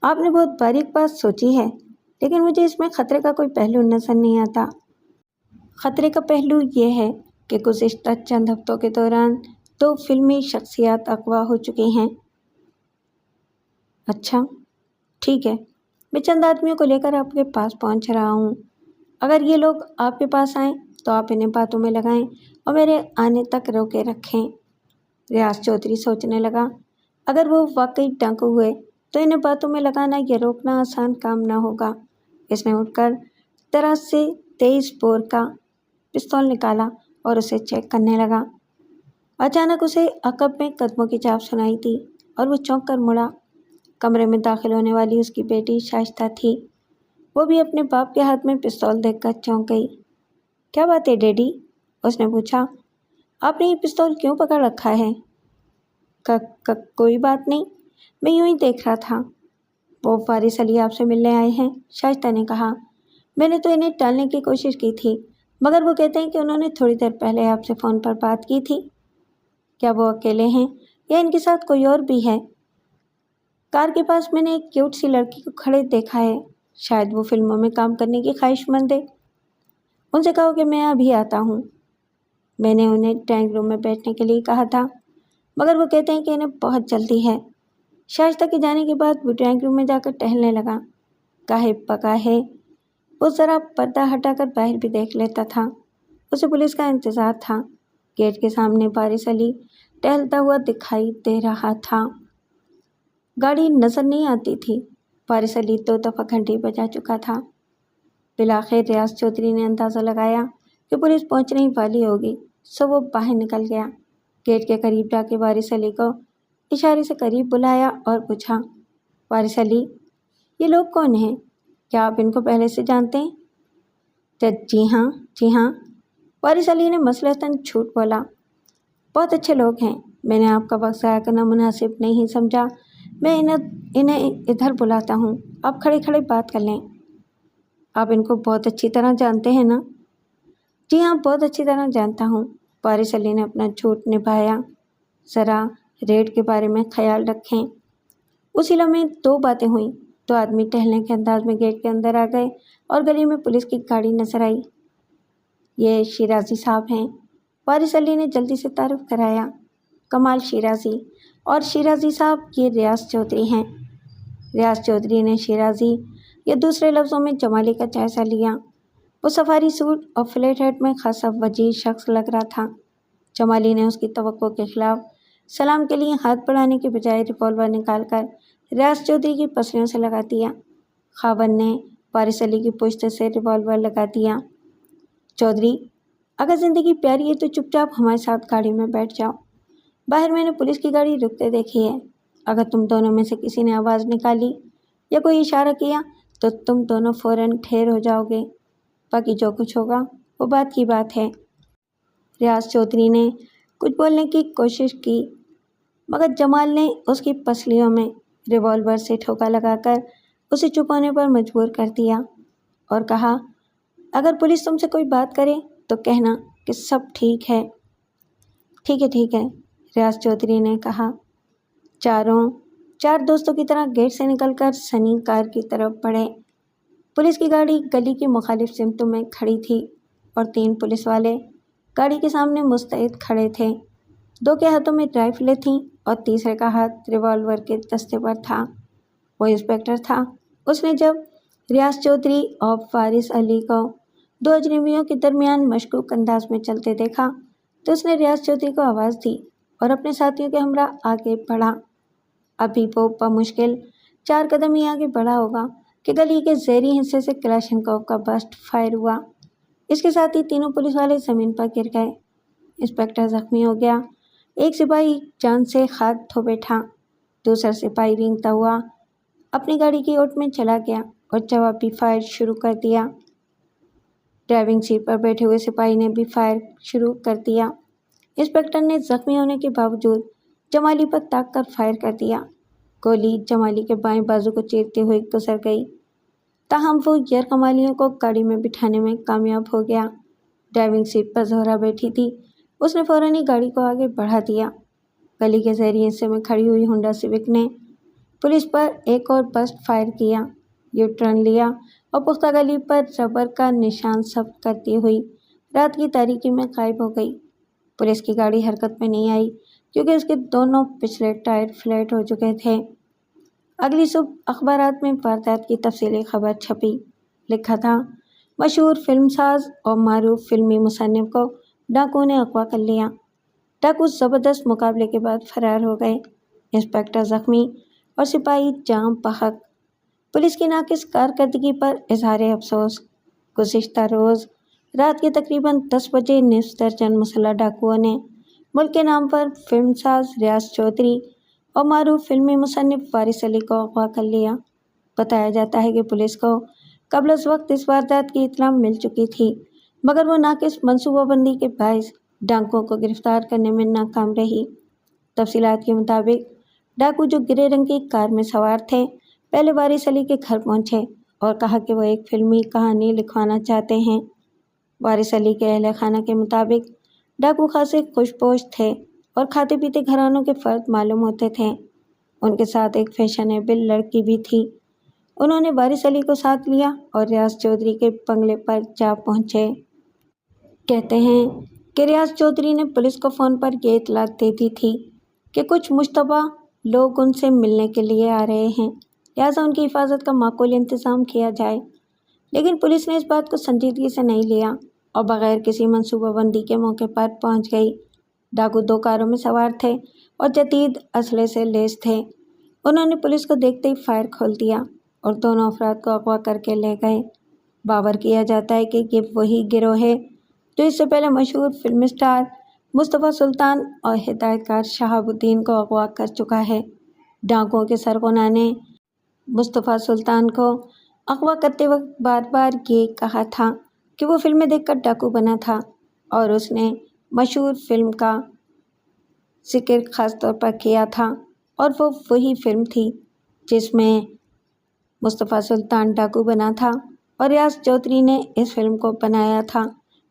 آپ نے بہت باریک بات سوچی ہے، لیکن مجھے اس میں خطرے کا کوئی پہلو نظر نہیں آتا۔ خطرے کا پہلو یہ ہے کہ گزشتہ چند ہفتوں کے دوران 2 فلمی شخصیات اغوا ہو چکی ہیں۔ اچھا، ٹھیک ہے، میں چند آدمیوں کو لے کر آپ کے پاس پہنچ رہا ہوں۔ اگر یہ لوگ آپ کے پاس آئیں تو آپ انہیں باتوں میں لگائیں اور میرے آنے تک روکے رکھیں۔ ریاض چودھری سوچنے لگا، اگر وہ واقعی ڈاکو ہوئے تو انہیں باتوں میں لگانا یا روکنا آسان کام نہ ہوگا۔ اس نے اٹھ کر دراز سے 23 بور کا پستول نکالا اور اسے چیک کرنے لگا۔ اچانک اسے عقب میں قدموں کی چاپ سنائی دی اور وہ چونک کر مڑا۔ کمرے میں داخل ہونے والی اس کی بیٹی شائستہ تھی۔ وہ بھی اپنے باپ کے ہاتھ میں پستول دیکھ کر چونک گئی۔ کیا بات ہے ڈیڈی؟ اس نے پوچھا، آپ نے یہ پستول کیوں پکڑ رکھا ہے؟ کوئی بات نہیں، میں یوں ہی دیکھ رہا تھا۔ وہ وارث علی آپ سے ملنے آئے ہیں، شائستہ نے کہا۔ میں نے تو انہیں ٹالنے کی کوشش کی تھی، مگر وہ کہتے ہیں کہ انہوں نے تھوڑی دیر پہلے آپ سے فون پر بات کی تھی۔ کیا وہ اکیلے ہیں یا ان کے ساتھ کوئی اور بھی ہے؟ کار کے پاس میں نے ایک کیوٹ سی لڑکی کو کھڑے دیکھا ہے، شاید وہ فلموں میں کام کرنے کی خواہش مند ہے۔ ان سے کہو کہ میں ابھی آتا ہوں۔ میں نے انہیں ڈرائنگ روم میں بیٹھنے کے لیے کہا تھا، مگر وہ کہتے ہیں کہ انہیں بہت جلدی ہے۔ شائستہ کے جانے کے بعد وہ ڈرائنگ روم میں جا کر ٹہلنے لگا۔ گاہے بگاہے وہ ذرا پردہ ہٹا کر باہر بھی دیکھ لیتا تھا۔ اسے پولیس کا انتظار تھا۔ گیٹ کے سامنے وارث علی ٹہلتا ہوا دکھائی دے رہا تھا۔ گاڑی نظر نہیں آتی تھی۔ وارث علی 2 دفعہ گھنٹی بجا چکا تھا۔ بالآخر ریاض چودھری نے اندازہ لگایا کہ پولیس پہنچنے والی ہوگی، سو وہ باہر نکل گیا۔ گیٹ کے قریب جا کے وارث علی کو اشارے سے قریب بلایا اور پوچھا، وارث علی، یہ لوگ کون ہیں؟ کیا آپ ان کو پہلے سے جانتے ہیں؟ جی ہاں، وارث علی نے مصلحتاً جھوٹ بولا۔ بہت اچھے لوگ ہیں، میں نے آپ کا وقت ضائع کرنا مناسب نہیں سمجھا۔ میں انہیں ادھر بلاتا ہوں، آپ کھڑے کھڑے بات کر لیں۔ آپ ان کو بہت اچھی طرح جانتے ہیں نا؟ جی ہاں، بہت اچھی طرح جانتا ہوں۔ وارث علی نے اپنا جھوٹ نبھایا۔ ذرا ریٹ کے بارے میں خیال رکھیں۔ اسی لمحے 2 باتیں ہوئیں۔ 2 آدمی ٹہلنے کے انداز میں گیٹ کے اندر آ گئے اور گلی میں پولیس کی گاڑی نظر آئی۔ یہ شیرازی صاحب ہیں، وارث علی نے جلدی سے تعارف کرایا۔ کمال شیرازی، اور شیرازی صاحب یہ ریاض چودھری ہیں۔ ریاض چودھری نے شیرازی یا دوسرے لفظوں میں جمالی کا جائزہ لیا۔ وہ سفاری سوٹ اور فلیٹ ہیٹ میں خاصا وجیح شخص لگ رہا تھا۔ جمالی نے اس کی توقع کے خلاف سلام کے لیے ہاتھ بڑھانے کے بجائے ریوالور نکال کر ریاض چودھری کی پسلیوں سے لگا دیا۔ خاوند نے وارث علی کی پشت سے ریوالور لگا دیا۔ چودھری، اگر زندگی پیاری ہے تو چپ چاپ ہمارے ساتھ گاڑی میں بیٹھ جاؤ۔ باہر میں نے پولیس کی گاڑی رکتے دیکھی ہے۔ اگر تم دونوں میں سے کسی نے آواز نکالی یا کوئی اشارہ کیا تو تم دونوں فوراً ٹھیر ہو جاؤ گے۔ باقی جو کچھ ہوگا وہ بات کی بات ہے۔ ریاض چودھری نے کچھ بولنے کی کوشش کی، مگر جمال نے اس کی پسلیوں میں ریوالور سے ٹھوکا لگا کر اسے چپ ہونے پر مجبور کر دیا اور کہا، اگر پولیس تم سے کوئی بات کرے تو کہنا کہ سب ٹھیک ہے۔ ٹھیک ہے، ریاض چودھری نے کہا۔ 4 دوستوں کی طرح گیٹ سے نکل کر سنی کار کی طرف بڑھے۔ پولیس کی گاڑی گلی کی مخالف سمتوں میں کھڑی تھی اور 3 پولیس والے گاڑی کے سامنے مستعد کھڑے تھے۔ 2 کے ہاتھوں میں رائفلیں تھیں اور تیسرے کا ہاتھ ریوالور کے دستے پر تھا۔ وہ انسپکٹر تھا۔ اس نے جب ریاض چودھری اور وارث علی کو 2 اجنبیوں کے درمیان مشکوک انداز میں چلتے دیکھا تو اس نے ریاض چودھری کو آواز دی اور اپنے ساتھیوں کے ہمراہ آگے بڑھا۔ ابھی وہ بمشکل 4 قدم ہی آگے بڑھا ہوگا کہ گلی کے زیریں حصے سے کلاشنکوف کا برسٹ فائر ہوا۔ اس کے ساتھ ہی تینوں پولیس والے زمین پر گر گئے۔ انسپکٹر زخمی ہو گیا۔ ایک سپاہی جان سے ہاتھ دھو بیٹھا۔ دوسرا سپاہی رینگتا ہوا اپنی گاڑی کی اوٹ میں چلا گیا۔ اور جوابی فائر شروع کر دیا۔ ڈرائیونگ سیٹ پر بیٹھے ہوئے سپاہی نے بھی فائر شروع کر دیا۔ انسپکٹر نے زخمی ہونے کے باوجود جمالی پر تاک کر فائر کر دیا۔ گولی جمالی کے بائیں بازو کو چیرتے ہوئے گزر گئی، تاہم وہ یرغمالیوں کو گاڑی میں بٹھانے میں کامیاب ہو گیا۔ ڈرائیونگ سیٹ پر زہرا بیٹھی تھی، اس نے فوراً ہی گاڑی کو آگے بڑھا دیا۔ گلی کے ظہری حصے میں کھڑی ہوئی ہونڈا سیوک نے پولیس پر ایک اور برسٹ فائر کیا، یو ٹرن لیا اور پختہ گلی پر ربر کا نشان ثبت کرتی ہوئی رات کی تاریکی میں غائب ہو گئی۔ پولیس کی گاڑی حرکت میں نہیں آئی کیونکہ اس کے دونوں پچھلے ٹائر فلیٹ ہو چکے تھے۔ اگلی صبح اخبارات میں واردات کی تفصیلی خبر چھپی۔ لکھا تھا، مشہور فلم ساز اور معروف فلمی مصنف کو ڈاکوؤں نے اغوا کر لیا۔ ڈاکو زبردست مقابلے کے بعد فرار ہو گئے۔ انسپکٹر زخمی اور سپاہی جاں بحق۔ پولیس کی ناقص کارکردگی پر اظہار افسوس۔ گزشتہ روز رات کے تقریباً 10 بجے نصف درجن مسلح ڈاکوؤں نے ملک کے نام پر فلم ساز ریاض چودھری اور معروف فلمی مصنف وارث علی کو اغوا کر لیا۔ بتایا جاتا ہے کہ پولیس کو قبل از وقت اس واردات کی اطلاع مل چکی تھی، مگر وہ ناقص منصوبہ بندی کے باعث ڈاکوؤں کو گرفتار کرنے میں ناکام رہی۔ تفصیلات کے مطابق ڈاکو جو گرے رنگ کی کار میں سوار تھے، پہلے وارث علی کے گھر پہنچے اور کہا کہ وہ ایک فلمی کہانی لکھوانا چاہتے ہیں۔ وارث علی کے اہل خانہ کے مطابق ڈاکو خاصے خوش پوش تھے اور کھاتے پیتے گھرانوں کے فرد معلوم ہوتے تھے۔ ان کے ساتھ ایک فیشنیبل لڑکی بھی تھی۔ انہوں نے وارث علی کو ساتھ لیا اور ریاض چودھری کے بنگلے پر جا پہنچے۔ کہتے ہیں کہ ریاض چودھری نے پولیس کو فون پر یہ اطلاع دے دی تھی کہ کچھ مشتبہ لوگ ان سے ملنے کے لیے آ رہے ہیں، لہٰذا ان کی حفاظت کا معقول انتظام کیا جائے، لیکن پولیس نے اس بات کو سنجیدگی سے نہیں لیا اور بغیر کسی منصوبہ بندی کے موقع پر پہنچ گئی۔ ڈاکو 2 کاروں میں سوار تھے اور جدید اسلحے سے لیس تھے۔ انہوں نے پولیس کو دیکھتے ہی فائر کھول دیا اور دونوں افراد کو اغوا کر کے لے گئے۔ باور کیا جاتا ہے کہ یہ وہی گروہ ہے جو اس سے پہلے مشہور فلم اسٹار مصطفیٰ سلطان اور ہدایت کار شہاب الدین کو اغوا کر چکا ہے۔ ڈاکوؤں کے سرغنہ نے مصطفیٰ سلطان کو اغوا کرتے وقت بار بار یہ کہا تھا کہ وہ فلمیں دیکھ کر ڈاکو بنا تھا، اور اس نے مشہور فلم کا ذکر خاص طور پر کیا تھا، اور وہ وہی فلم تھی جس میں مصطفیٰ سلطان ڈاکو بنا تھا اور ریاض چودھری نے اس فلم کو بنایا تھا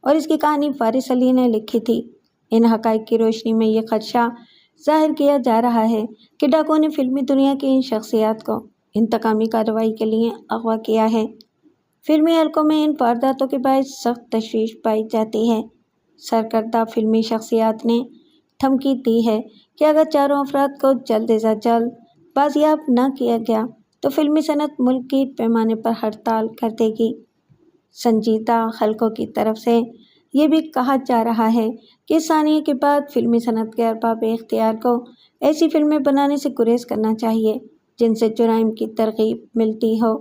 اور اس کی کہانی وارث علی نے لکھی تھی۔ ان حقائق کی روشنی میں یہ خدشہ ظاہر کیا جا رہا ہے کہ ڈاکوؤں نے فلمی دنیا کی ان شخصیات کو انتقامی کارروائی کے لیے اغوا کیا ہے۔ فلمی حلقوں میں ان وارداتوں کے باعث سخت تشویش پائی جاتی ہے۔ سرکردہ فلمی شخصیات نے دھمکی دی ہے کہ اگر چاروں افراد کو جلد از جلد بازیاب نہ کیا گیا تو فلمی صنعت ملکی پیمانے پر ہڑتال کر دے گی۔ سنجیدہ حلقوں کی طرف سے یہ بھی کہا جا رہا ہے کہ اس ثانیے کے بعد فلمی صنعت کے ارباب اختیار کو ایسی فلمیں بنانے سے گریز کرنا چاہیے جن سے جرائم کی ترغیب ملتی ہو۔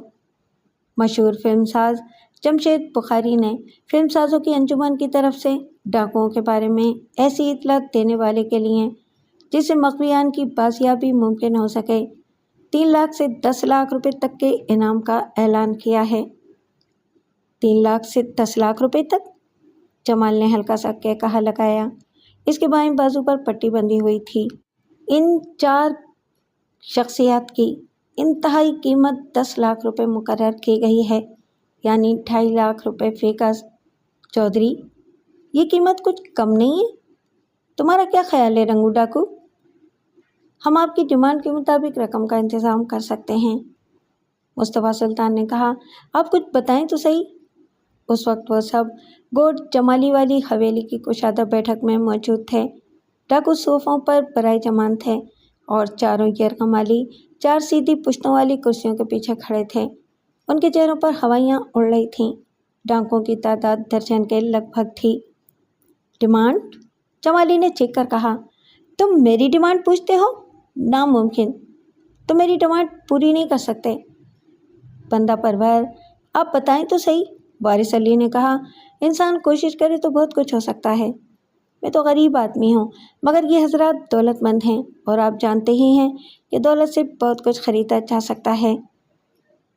مشہور فلم ساز جمشید بخاری نے فلم سازوں کی انجمن کی طرف سے ڈاکوؤں کے بارے میں ایسی اطلاع دینے والے کے لیے جس سے مقبوضیان کی بازیابی ممکن ہو سکے 3 لاکھ سے 10 لاکھ روپے تک کے انعام کا اعلان کیا ہے۔ 3 لاکھ سے 10 لاکھ روپے تک؟ جمال نے ہلکا سا کہا لگایا۔ اس کے بائیں بازو پر پٹی بندھی ہوئی تھی۔ ان 4 شخصیات کی انتہائی قیمت 10 لاکھ روپے مقرر کی گئی ہے، یعنی 2.5 لاکھ روپے فی گز۔ چودھری، یہ قیمت کچھ کم نہیں ہے؟ تمہارا کیا خیال ہے رنگو ڈاکو؟ ہم آپ کی ڈیمانڈ کے مطابق رقم کا انتظام کر سکتے ہیں، مصطفیٰ سلطان نے کہا۔ آپ کچھ بتائیں تو صحیح۔ اس وقت وہ سب گوڈ جمالی والی حویلی کی کشادہ بیٹھک میں موجود تھے۔ ڈاکو صوفوں پر برائے جمان تھے اور چاروں یرغمالی 4 سیدھی پشتوں والی کرسیوں کے پیچھے کھڑے تھے۔ ان کے چہروں پر ہوائیاں اڑ رہی تھیں۔ ڈاکوؤں کی تعداد درجن کے لگ بھگ تھی۔ ڈیمانڈ؟ جمالی نے چیخ کر کہا، تم میری ڈیمانڈ پوچھتے ہو؟ ناممکن، تم میری ڈیمانڈ پوری نہیں کر سکتے۔ بندہ پرور، آپ بتائیں تو صحیح، وارث علی نے کہا۔ انسان کوشش کرے تو بہت کچھ ہو سکتا ہے۔ میں تو غریب آدمی ہوں، مگر یہ حضرات دولت مند ہیں اور آپ جانتے ہی ہیں کہ دولت سے بہت کچھ خریدا جا سکتا ہے۔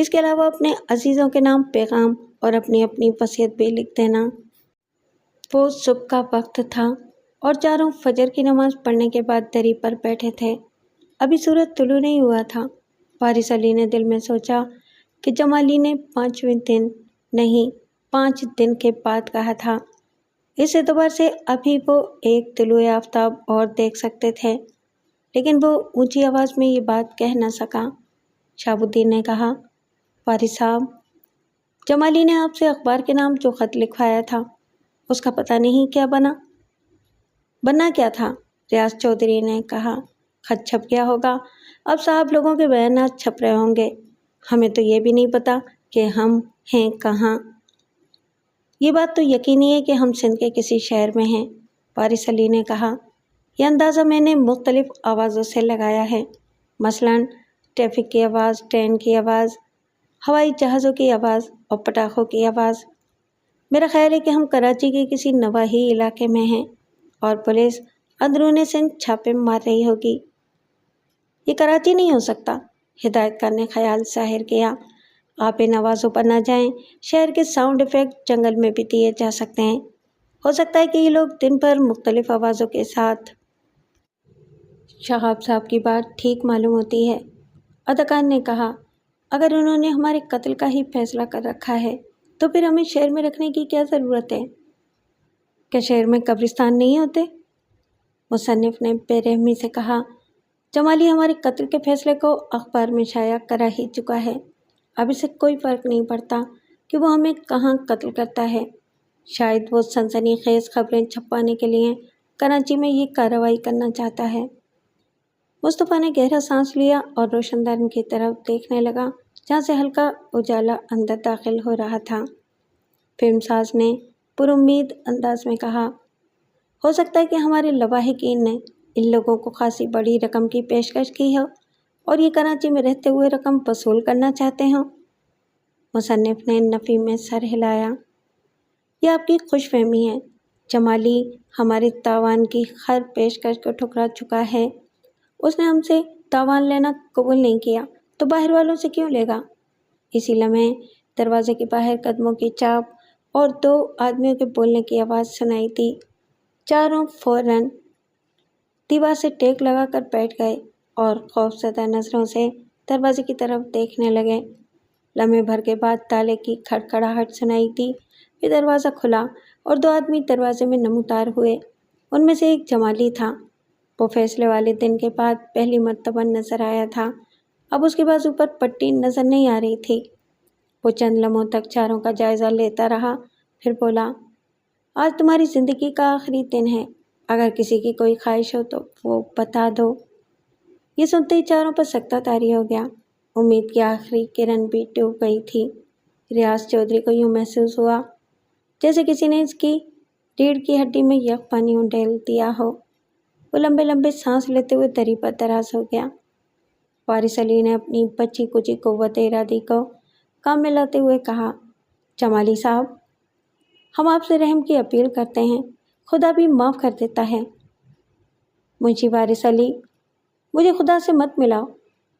اس کے علاوہ اپنے عزیزوں کے نام پیغام اور اپنی اپنی وصیت بھی لکھ دینا۔ وہ صبح کا وقت تھا اور چاروں فجر کی نماز پڑھنے کے بعد دری پر بیٹھے تھے۔ ابھی سورج طلوع نہیں ہوا تھا۔ وارث علی نے دل میں سوچا کہ جمالی نے 5ویں دن نہیں 5 دن کے بعد کہا تھا۔ اس اعتبار سے ابھی وہ ایک طلوع آفتاب اور دیکھ سکتے تھے، لیکن وہ اونچی آواز میں یہ بات کہہ نہ سکا۔ شہاب الدین نے کہا، وارث صاحب، جمالی نے آپ سے اخبار کے نام جو خط لکھوایا تھا اس کا پتہ نہیں کیا بننا کیا تھا؟ ریاض چودھری نے کہا، خط چھپ گیا ہوگا، اب صاحب لوگوں کے بیانات چھپ رہے ہوں گے، ہمیں تو یہ بھی نہیں پتا کہ ہم ہیں کہاں۔ یہ بات تو یقینی ہے کہ ہم سندھ کے کسی شہر میں ہیں، وارث علی نے کہا۔ یہ اندازہ میں نے مختلف آوازوں سے لگایا ہے، مثلاً ٹریفک کی آواز، ٹرین کی آواز، ہوائی جہازوں کی آواز اور پٹاخوں کی آواز۔ میرا خیال ہے کہ ہم کراچی کے کسی نواحی علاقے میں ہیں اور پولیس اندرون سندھ چھاپے مار رہی ہوگی۔ یہ کراچی نہیں ہو سکتا، ہدایت کار نے خیال ظاہر کیا۔ آپ ان آوازوں پر نہ جائیں، شہر کے ساؤنڈ ایفیکٹ جنگل میں بھی دیے جا سکتے ہیں، ہو سکتا ہے کہ یہ لوگ دن بھر مختلف آوازوں کے ساتھ۔ شہاب صاحب کی بات ٹھیک معلوم ہوتی ہے، اداکار نے کہا۔ اگر انہوں نے ہمارے قتل کا ہی فیصلہ کر رکھا ہے تو پھر ہمیں شہر میں رکھنے کی کیا ضرورت ہے؟ کیا شہر میں قبرستان نہیں ہوتے؟ مصنف نے بے رحمی سے کہا، جمالی ہمارے قتل کے فیصلے کو اخبار میں شائع کرا ہی چکا ہے، اب اسے کوئی فرق نہیں پڑتا کہ وہ ہمیں کہاں قتل کرتا ہے۔ شاید وہ سنسنی خیز خبریں چھپوانے کے لیے کراچی میں یہ کارروائی کرنا چاہتا ہے۔ مصطفیٰ نے گہرا سانس لیا اور روشن دان کی طرف دیکھنے لگا جہاں سے ہلکا اجالا اندر داخل ہو رہا تھا۔ فلم ساز نے پر امید انداز میں کہا، ہو سکتا ہے کہ ہمارے لواحقین نے ان لوگوں کو خاصی بڑی رقم کی پیشکش کی ہو اور یہ کراچی میں رہتے ہوئے رقم وصول کرنا چاہتے ہوں۔ مصنف نے نفی میں سر ہلایا، یہ آپ کی خوش فہمی ہے، جمالی ہمارے تاوان کی ہر پیشکش کو ٹھکرا چکا ہے۔ اس نے ہم سے تاوان لینا قبول نہیں کیا تو باہر والوں سے کیوں لے گا؟ اسی لمحے دروازے کے باہر قدموں کی چاپ اور 2 آدمیوں کے بولنے کی آواز سنائی دی۔ چاروں فوراً دیوار سے ٹیک لگا کر بیٹھ گئے اور خوفزدہ نظروں سے دروازے کی طرف دیکھنے لگے۔ لمحے بھر کے بعد تالے کی کھڑکھڑاہٹ سنائی دی، پھر دروازہ کھلا اور 2 آدمی دروازے میں نمودار ہوئے۔ ان میں سے ایک جمالی تھا۔ وہ فیصلے والے دن کے بعد پہلی مرتبہ نظر آیا تھا، اب اس کے بازو پر پٹی نظر نہیں آ رہی تھی۔ وہ چند لمحوں تک چاروں کا جائزہ لیتا رہا، پھر بولا، آج تمہاری زندگی کا آخری دن ہے، اگر کسی کی کوئی خواہش ہو تو وہ بتا دو۔ یہ سنتے ہی چاروں پر سکتہ طاری ہو گیا، امید کی آخری کرن بھی ڈوب گئی تھی۔ ریاض چودھری کو یوں محسوس ہوا جیسے کسی نے اس کی ریڑھ کی ہڈی میں یک پانی انڈیل دیا ہو۔ وہ لمبے لمبے سانس لیتے ہوئے دری پر دراز ہو گیا۔ وارث علی نے اپنی بچی کچی قوت ارادی کو کام میں لاتے ہوئے کہا، جمالی صاحب، ہم آپ سے رحم کی اپیل کرتے ہیں، خدا بھی معاف کر دیتا ہے۔ منشی وارث علی، مجھے خدا سے مت ملاؤ،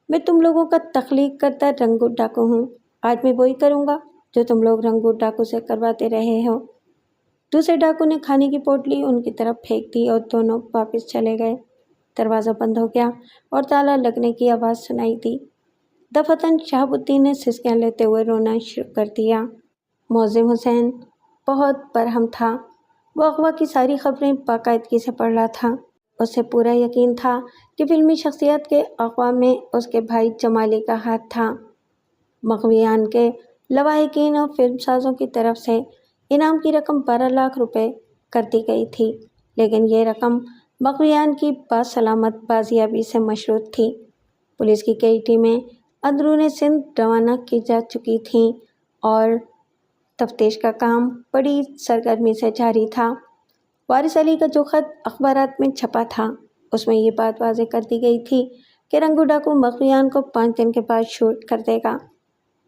میں تم لوگوں کا تخلیق کردہ رنگوٹ ڈاکو ہوں، آج میں وہی کروں گا جو تم لوگ رنگوٹ ڈاکو سے کرواتے رہے ہو۔ دوسرے ڈاکو نے کھانے کی پوٹلی ان کی طرف پھینک دی اور دونوں واپس چلے گئے۔ دروازہ بند ہو گیا اور تالا لگنے کی آواز سنائی دی۔ دفعتاً شہاب الدین نے سسکیاں لیتے ہوئے رونا شروع کر دیا۔ معظم حسین بہت برہم تھا، وہ اغوا کی ساری خبریں باقاعدگی سے پڑھ رہا تھا۔ اسے پورا یقین تھا کہ فلمی شخصیت کے اغوا میں اس کے بھائی جمالی کا ہاتھ تھا۔ مغویان کے لواحقین اور فلم سازوں کی طرف سے انعام کی رقم 12 لاکھ روپے کر دی گئی تھی، لیکن یہ رقم مغویان کی باسلامت بازیابی سے مشروط تھی۔ پولیس کی کئی ٹیمیں اندرون سندھ روانہ کی جا چکی تھیں اور تفتیش کا کام بڑی سرگرمی سے جاری تھا۔ وارث علی کا جو خط اخبارات میں چھپا تھا اس میں یہ بات واضح کر دی گئی تھی کہ رنگو ڈاکو مغویان کو 5 دن کے بعد شوٹ کر دے گا،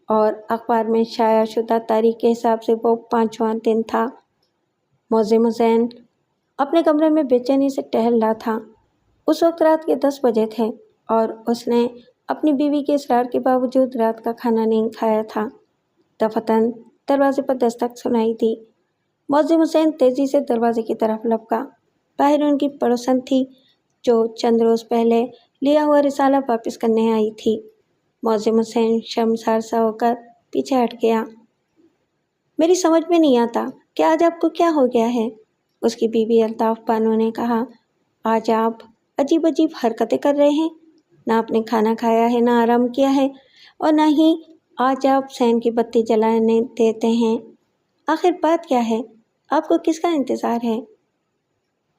اور اخبار میں شائع شدہ تاریخ کے حساب سے وہ 5واں دن تھا۔ معظم حسین اپنے کمرے میں بے چینی سے ٹہل رہا تھا۔ اس وقت رات کے 10 بجے تھے اور اس نے اپنی بیوی کے اصرار کے باوجود رات کا کھانا نہیں کھایا تھا۔ دفتن دروازے پر دستک سنائی دی۔ معظم حسین تیزی سے دروازے کی طرف لپکا۔ باہر ان کی پڑوسن تھی جو چند روز پہلے لیا ہوا رسالہ واپس کرنے آئی تھی۔ معظم حسین شرمسار سا ہو کر پیچھے ہٹ گیا۔ میری سمجھ میں نہیں آتا کہ آج آپ کو کیا ہو گیا ہے، اس کی بیوی الطاف بانو نے کہا۔ آج آپ عجیب عجیب حرکتیں کر رہے ہیں، نہ آپ نے کھانا کھایا ہے، نہ آرام کیا ہے، اور نہ ہی آج آپ صحن کی بتی جلانے دیتے ہیں۔ آخر بات کیا ہے؟ آپ کو کس کا انتظار ہے؟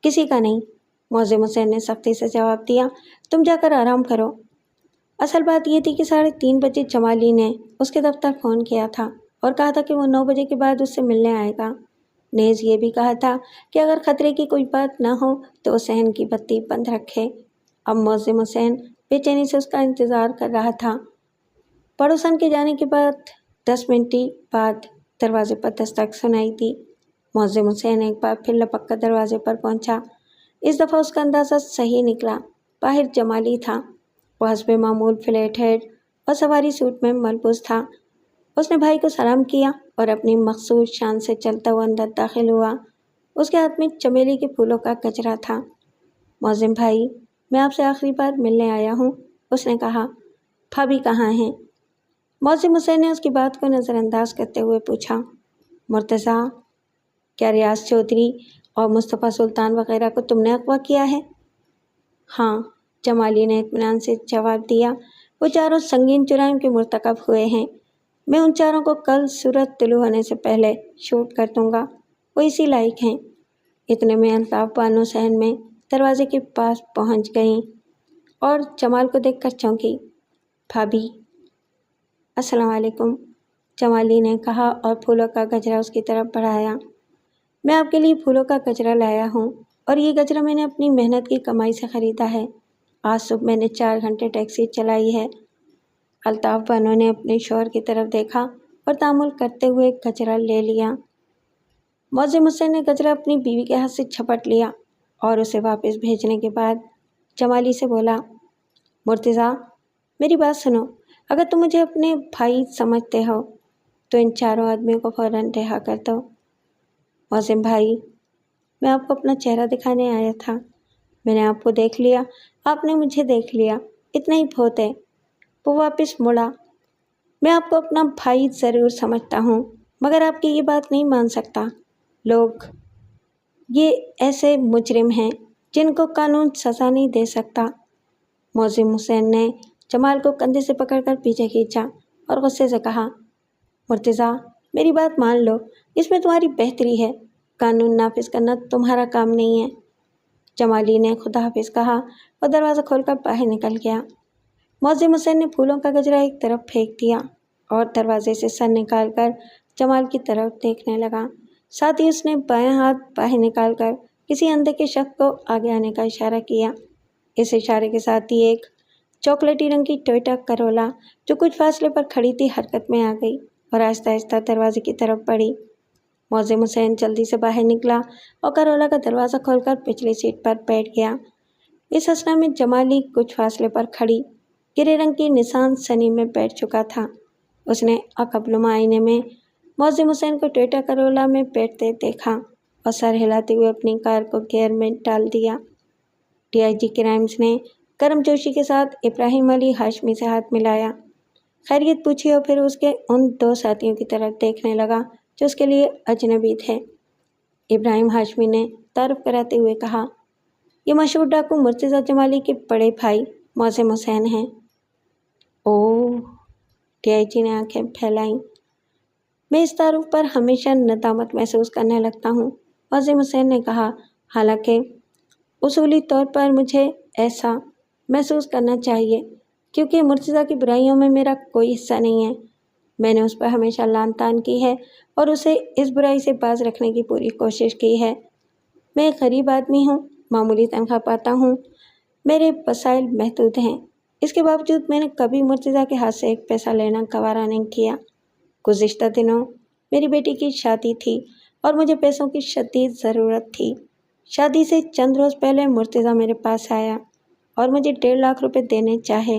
کسی کا نہیں، معظم حسین نے سختی سے جواب دیا۔ تم جا کر آرام کرو۔ اصل بات یہ تھی کہ 3:30 بجے جمالی نے اس کے دفتر فون کیا تھا اور کہا تھا کہ وہ 9 بجے کے بعد اس سے ملنے آئے گا۔ نیز یہ بھی کہا تھا کہ اگر خطرے کی کوئی بات نہ ہو تو وہ صحن کی بتی بند رکھے۔ اب معظم حسین بے چینی سے اس کا انتظار کر رہا تھا۔ پڑوسن کے جانے کے بعد 10 منٹ بعد دروازے پر دستک سنائی دی۔ معظم حسین ایک بار پھر لپک کر دروازے پر پہنچا۔ اس دفعہ اس کا اندازہ صحیح نکلا۔ باہر جمالی تھا۔ وہ حسب معمول فلیٹ ہیڈ اور سواری سوٹ میں ملبوس تھا۔ اس نے بھائی کو سلام کیا اور اپنی مخصوص شان سے چلتا ہوا اندر داخل ہوا۔ اس کے ہاتھ میں چمیلی کے پھولوں کا گجرا تھا۔ معظم بھائی، میں آپ سے آخری بار ملنے آیا ہوں، اس نے کہا۔ بھابھی کہاں ہیں؟ معظم حسین نے اس کی بات کو نظر انداز کرتے ہوئے پوچھا۔ مرتضیٰ، کیا ریاض چودھری اور مصطفیٰ سلطان وغیرہ کو تم نے اغوا کیا ہے؟ ہاں، جمالی نے اطمینان سے جواب دیا۔ وہ چاروں سنگین جرائم کے مرتکب ہوئے ہیں۔ میں ان چاروں کو کل سورج طلوع ہونے سے پہلے شوٹ کر دوں گا۔ وہ اسی لائق ہیں۔ اتنے میں الطاف بانو صحن میں دروازے کے پاس پہنچ گئیں اور جمال کو دیکھ کر چونکی۔ بھابھی، السلام علیکم، جمالی نے کہا اور پھولوں کا گجرا اس کی طرف بڑھایا۔ میں آپ کے لیے پھولوں کا گجرا لایا ہوں، اور یہ گجرا میں نے اپنی محنت کی کمائی سے خریدا ہے۔ آج صبح میں نے 4 گھنٹے ٹیکسی چلائی ہے۔ الطاف بانو نے اپنے شوہر کی طرف دیکھا اور تامل کرتے ہوئے گجرا لے لیا۔ معظم حسین نے گجرا اپنی بیوی کے ہاتھ سے جھپٹ لیا اور اسے واپس بھیجنے کے بعد جمالی سے بولا۔ مرتضیٰ، میری بات سنو، اگر تم مجھے اپنے بھائی سمجھتے ہو تو ان چاروں آدمیوں کو فوراً رہا کر دو۔ معظم بھائی، میں آپ کو اپنا چہرہ دکھانے آیا تھا۔ میں نے آپ کو دیکھ لیا، آپ نے مجھے دیکھ لیا، اتنا ہی بہت ہے۔ وہ واپس مڑا۔ میں آپ کو اپنا بھائی ضرور سمجھتا ہوں، مگر آپ کی یہ بات نہیں مان سکتا۔ لوگ یہ ایسے مجرم ہیں جن کو قانون سزا نہیں دے سکتا۔ معظم حسین نے جمال کو کندھے سے پکڑ کر پیچھے کھینچا اور غصے سے کہا۔ مرتضیٰ، میری بات مان لو، اس میں تمہاری بہتری ہے، قانون نافذ کرنا تمہارا کام نہیں ہے۔ جمالی نے خدا حافظ کہا اور دروازہ کھول کر باہر نکل گیا۔ معظم حسین نے پھولوں کا گجرا ایک طرف پھینک دیا اور دروازے سے سر نکال کر جمال کی طرف دیکھنے لگا۔ ساتھ ہی اس نے بایاں ہاتھ باہر نکال کر کسی اندھے کے شخص کو آگے آنے کا اشارہ کیا۔ اس اشارے کے ساتھ ہی ایک چاکلیٹی رنگ کی ٹویوٹا کرولا جو کچھ فاصلے پر کھڑی تھی حرکت میں آ گئی اور آہستہ آہستہ دروازے کی طرف بڑھی۔ معظم حسین جلدی سے باہر نکلا اور کرولا کا دروازہ کھول کر پچھلی سیٹ پر بیٹھ گیا۔ اس اثنا میں جمالی کچھ فاصلے پر کھڑی گرے رنگ کی نسان سنی میں بیٹھ چکا تھا۔ اس نے عقب نما آئینے میں معظم حسین کو ٹویوٹا کرولا میں بیٹھتے دیکھا اور سر ہلاتے ہوئے اپنی کار کو گیئر میں ڈال دیا۔ ڈی آئی جی کرائمز نے گرم جوشی کے ساتھ ابراہیم علی ہاشمی سے ہاتھ ملایا، خیریت پوچھی اور پھر اس کے ان 2 ساتھیوں کی طرف دیکھنے لگا جو اس کے لیے اجنبی تھے۔ ابراہیم ہاشمی نے تعارف کراتے ہوئے کہا، یہ مشہور ڈاکو مرتضیٰ جمالی کے بڑے بھائی معظم حسین ہیں۔ اوہ، ڈی آئی جی نے آنکھیں پھیلائیں۔ میں اس تعارف پر ہمیشہ ندامت محسوس کرنے لگتا ہوں، معظم حسین نے کہا، حالانکہ اصولی طور پر مجھے ایسا محسوس کرنا چاہیے کیونکہ مرتضیٰ کی برائیوں میں میرا کوئی حصہ نہیں ہے۔ میں نے اس پر ہمیشہ لعن طعن کی ہے اور اسے اس برائی سے باز رکھنے کی پوری کوشش کی ہے۔ میں ایک غریب آدمی ہوں، معمولی تنخواہ پاتا ہوں، میرے وسائل محدود ہیں۔ اس کے باوجود میں نے کبھی مرتضیٰ کے ہاتھ سے ایک پیسہ لینا گوارا نہیں کیا۔ گزشتہ دنوں میری بیٹی کی شادی تھی اور مجھے پیسوں کی شدید ضرورت تھی۔ شادی سے چند روز پہلے مرتضیٰ میرے پاس آیا اور مجھے 1.5 لاکھ روپے دینے چاہے،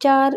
4